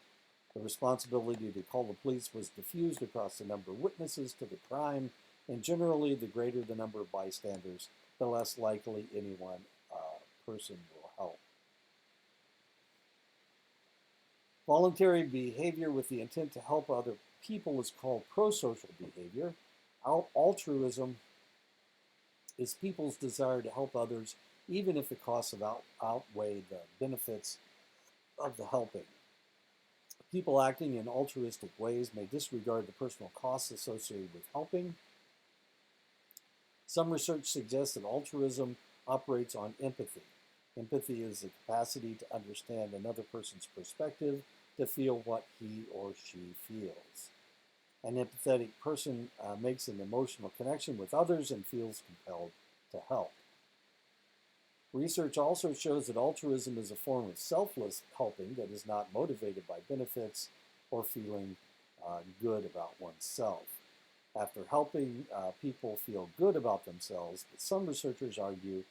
The responsibility to call the police was diffused across the number of witnesses to the crime, and generally, the greater the number of bystanders, the less likely any one person will help. Voluntary behavior with the intent to help other people is called prosocial behavior. Altruism is people's desire to help others, even if the costs outweigh the benefits of the helping. People acting in altruistic ways may disregard the personal costs associated with helping. Some research suggests that altruism operates on empathy. Empathy is the capacity to understand another person's perspective, to feel what he or she feels. An empathetic person makes an emotional connection with others and feels compelled to help. Research also shows that altruism is a form of selfless helping that is not motivated by benefits or feeling good about oneself. After helping, people feel good about themselves, but some researchers argue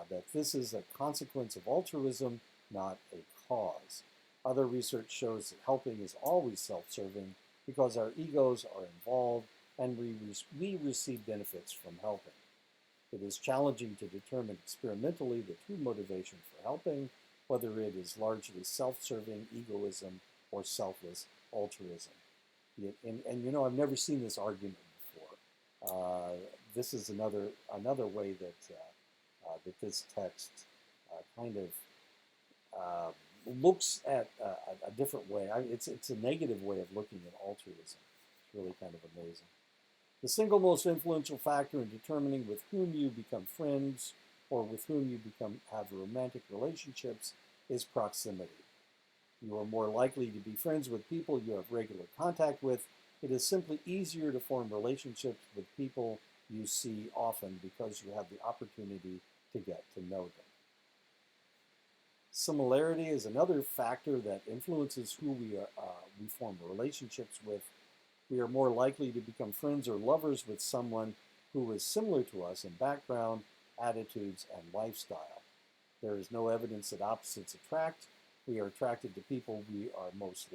that this is a consequence of altruism, not a cause. Other research shows that helping is always self-serving because our egos are involved and we receive benefits from helping. It is challenging to determine experimentally the true motivation for helping, whether it is largely self-serving egoism or selfless altruism. And you know, I've never seen this argument before. This is another way that that this text kind of looks at a different way. It's a negative way of looking at altruism. It's really kind of amazing. The single most influential factor in determining with whom you become friends or with whom you have romantic relationships is proximity. You are more likely to be friends with people you have regular contact with. It is simply easier to form relationships with people you see often because you have the opportunity to get to know them. Similarity is another factor that influences who we form relationships with. We are more likely to become friends or lovers with someone who is similar to us in background, attitudes, and lifestyle. There is no evidence that opposites attract. We are attracted to people who are most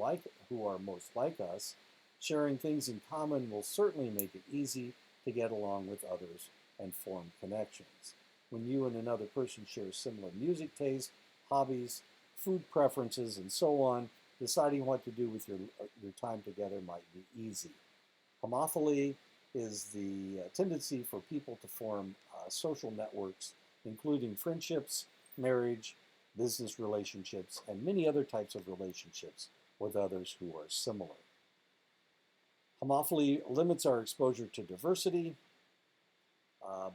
like us. Sharing things in common will certainly make it easy to get along with others and form connections. When you and another person share similar music taste, hobbies, food preferences, and so on, deciding what to do with your time together might be easy. Homophily is the tendency for people to form social networks, including friendships, marriage, business relationships, and many other types of relationships, with others who are similar. Homophily limits our exposure to diversity.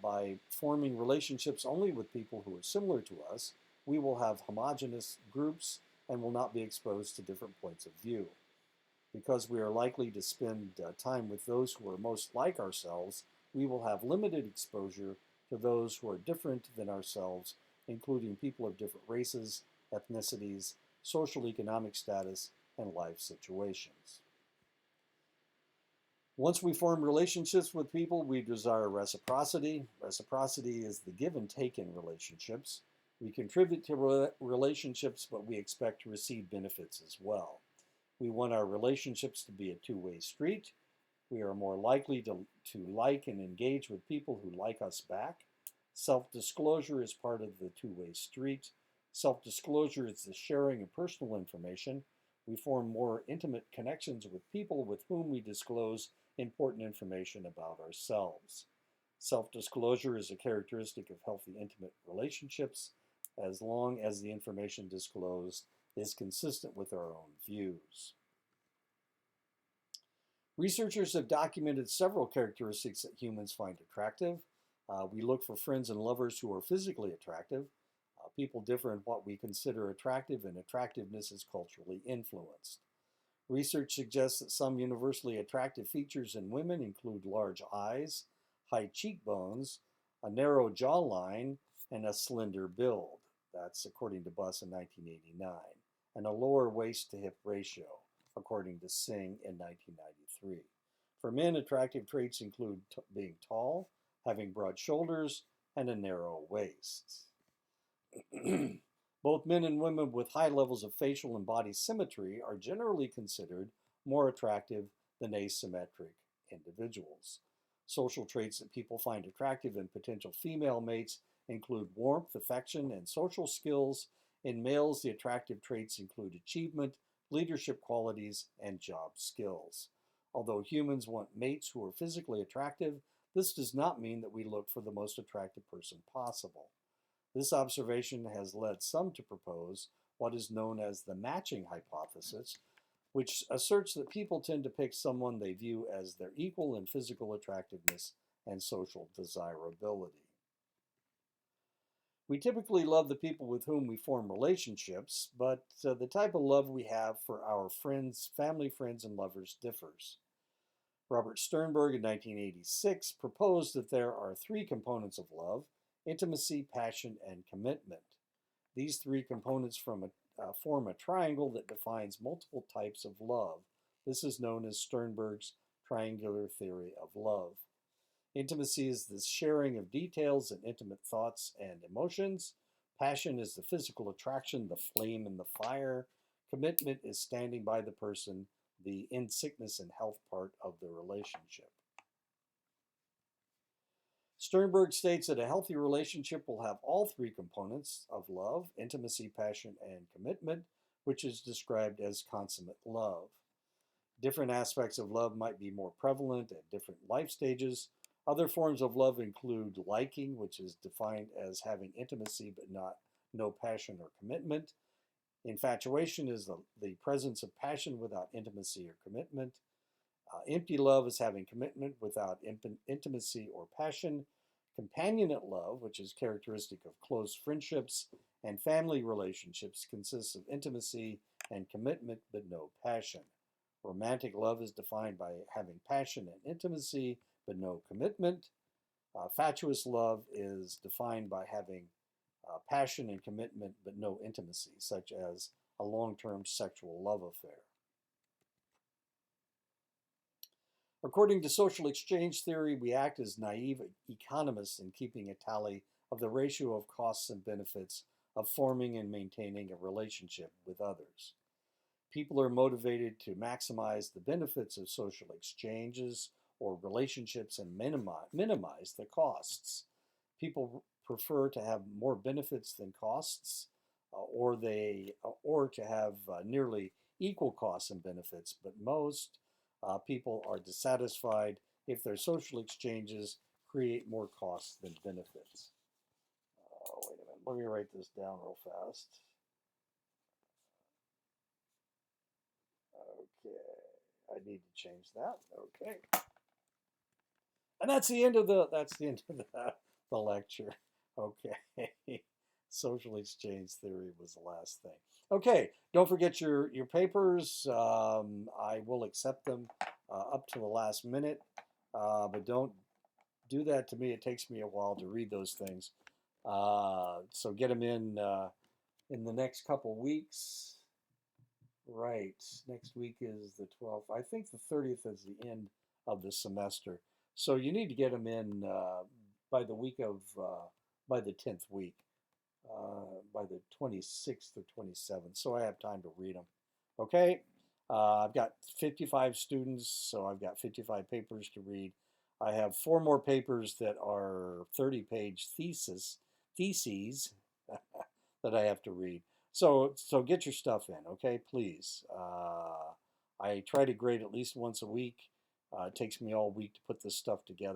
By forming relationships only with people who are similar to us, we will have homogeneous groups and will not be exposed to different points of view. Because we are likely to spend time with those who are most like ourselves, we will have limited exposure to those who are different than ourselves, including people of different races, ethnicities, social economic status, and life situations. Once we form relationships with people, we desire reciprocity. Reciprocity is the give and take in relationships. We contribute to relationships, but we expect to receive benefits as well. We want our relationships to be a two-way street. We are more likely to like and engage with people who like us back. Self-disclosure is part of the two-way street. Self-disclosure is the sharing of personal information. We form more intimate connections with people with whom we disclose important information about ourselves. Self-disclosure is a characteristic of healthy intimate relationships, as long as the information disclosed is consistent with our own views. Researchers have documented several characteristics that humans find attractive. We look for friends and lovers who are physically attractive. People differ in what we consider attractive, and attractiveness is culturally influenced. Research suggests that some universally attractive features in women include large eyes, high cheekbones, a narrow jawline, and a slender build. That's according to Buss in 1989, and a lower waist to hip ratio, according to Singh in 1993. For men, attractive traits include being tall, having broad shoulders, and a narrow waist. Both men and women with high levels of facial and body symmetry are generally considered more attractive than asymmetric individuals. Social traits that people find attractive in potential female mates include warmth, affection, and social skills. In males, the attractive traits include achievement, leadership qualities, and job skills. Although humans want mates who are physically attractive, this does not mean that we look for the most attractive person possible. This observation has led some to propose what is known as the matching hypothesis, which asserts that people tend to pick someone they view as their equal in physical attractiveness and social desirability. We typically love the people with whom we form relationships, but the type of love we have for our friends, family, friends, and lovers differs. Robert Sternberg in 1986 proposed that there are three components of love: intimacy, passion, and commitment. These three components form a triangle that defines multiple types of love. This is known as Sternberg's triangular theory of love. Intimacy is the sharing of details and intimate thoughts and emotions. Passion is the physical attraction, the flame in the fire. Commitment is standing by the person, the in sickness and health part of the relationship. Sternberg states that a healthy relationship will have all three components of love: intimacy, passion, and commitment, which is described as consummate love. Different aspects of love might be more prevalent at different life stages. Other forms of love include liking, which is defined as having intimacy but no passion or commitment. Infatuation is the presence of passion without intimacy or commitment. Empty love is having commitment without intimacy or passion. Companionate love, which is characteristic of close friendships and family relationships, consists of intimacy and commitment but no passion. Romantic love is defined by having passion and intimacy but no commitment. Fatuous love is defined by having passion and commitment but no intimacy, such as a long-term sexual love affair. According to social exchange theory, we act as naive economists in keeping a tally of the ratio of costs and benefits of forming and maintaining a relationship with others. People are motivated to maximize the benefits of social exchanges or relationships and minimize the costs. People prefer to have more benefits than costs, or to have nearly equal costs and benefits, but most people are dissatisfied if their social exchanges create more costs than benefits. Wait a minute, let me write this down real fast. need to change that. Okay. And that's the end of the the lecture. Okay. Social exchange theory was the last thing. Okay, don't forget your papers. I will accept them up to the last minute, but don't do that to me. It takes me a while to read those things. So get them in the next couple weeks. Right, next week is the 12th. I think the 30th is the end of the semester. So you need to get them in by the week of, by the 10th week, by the 26th or 27th. So I have time to read them. Okay, I've got 55 students, so I've got 55 papers to read. I have 4 more papers that are 30-page theses that I have to read. So get your stuff in, okay, please. I try to grade at least once a week. It takes me all week to put this stuff together.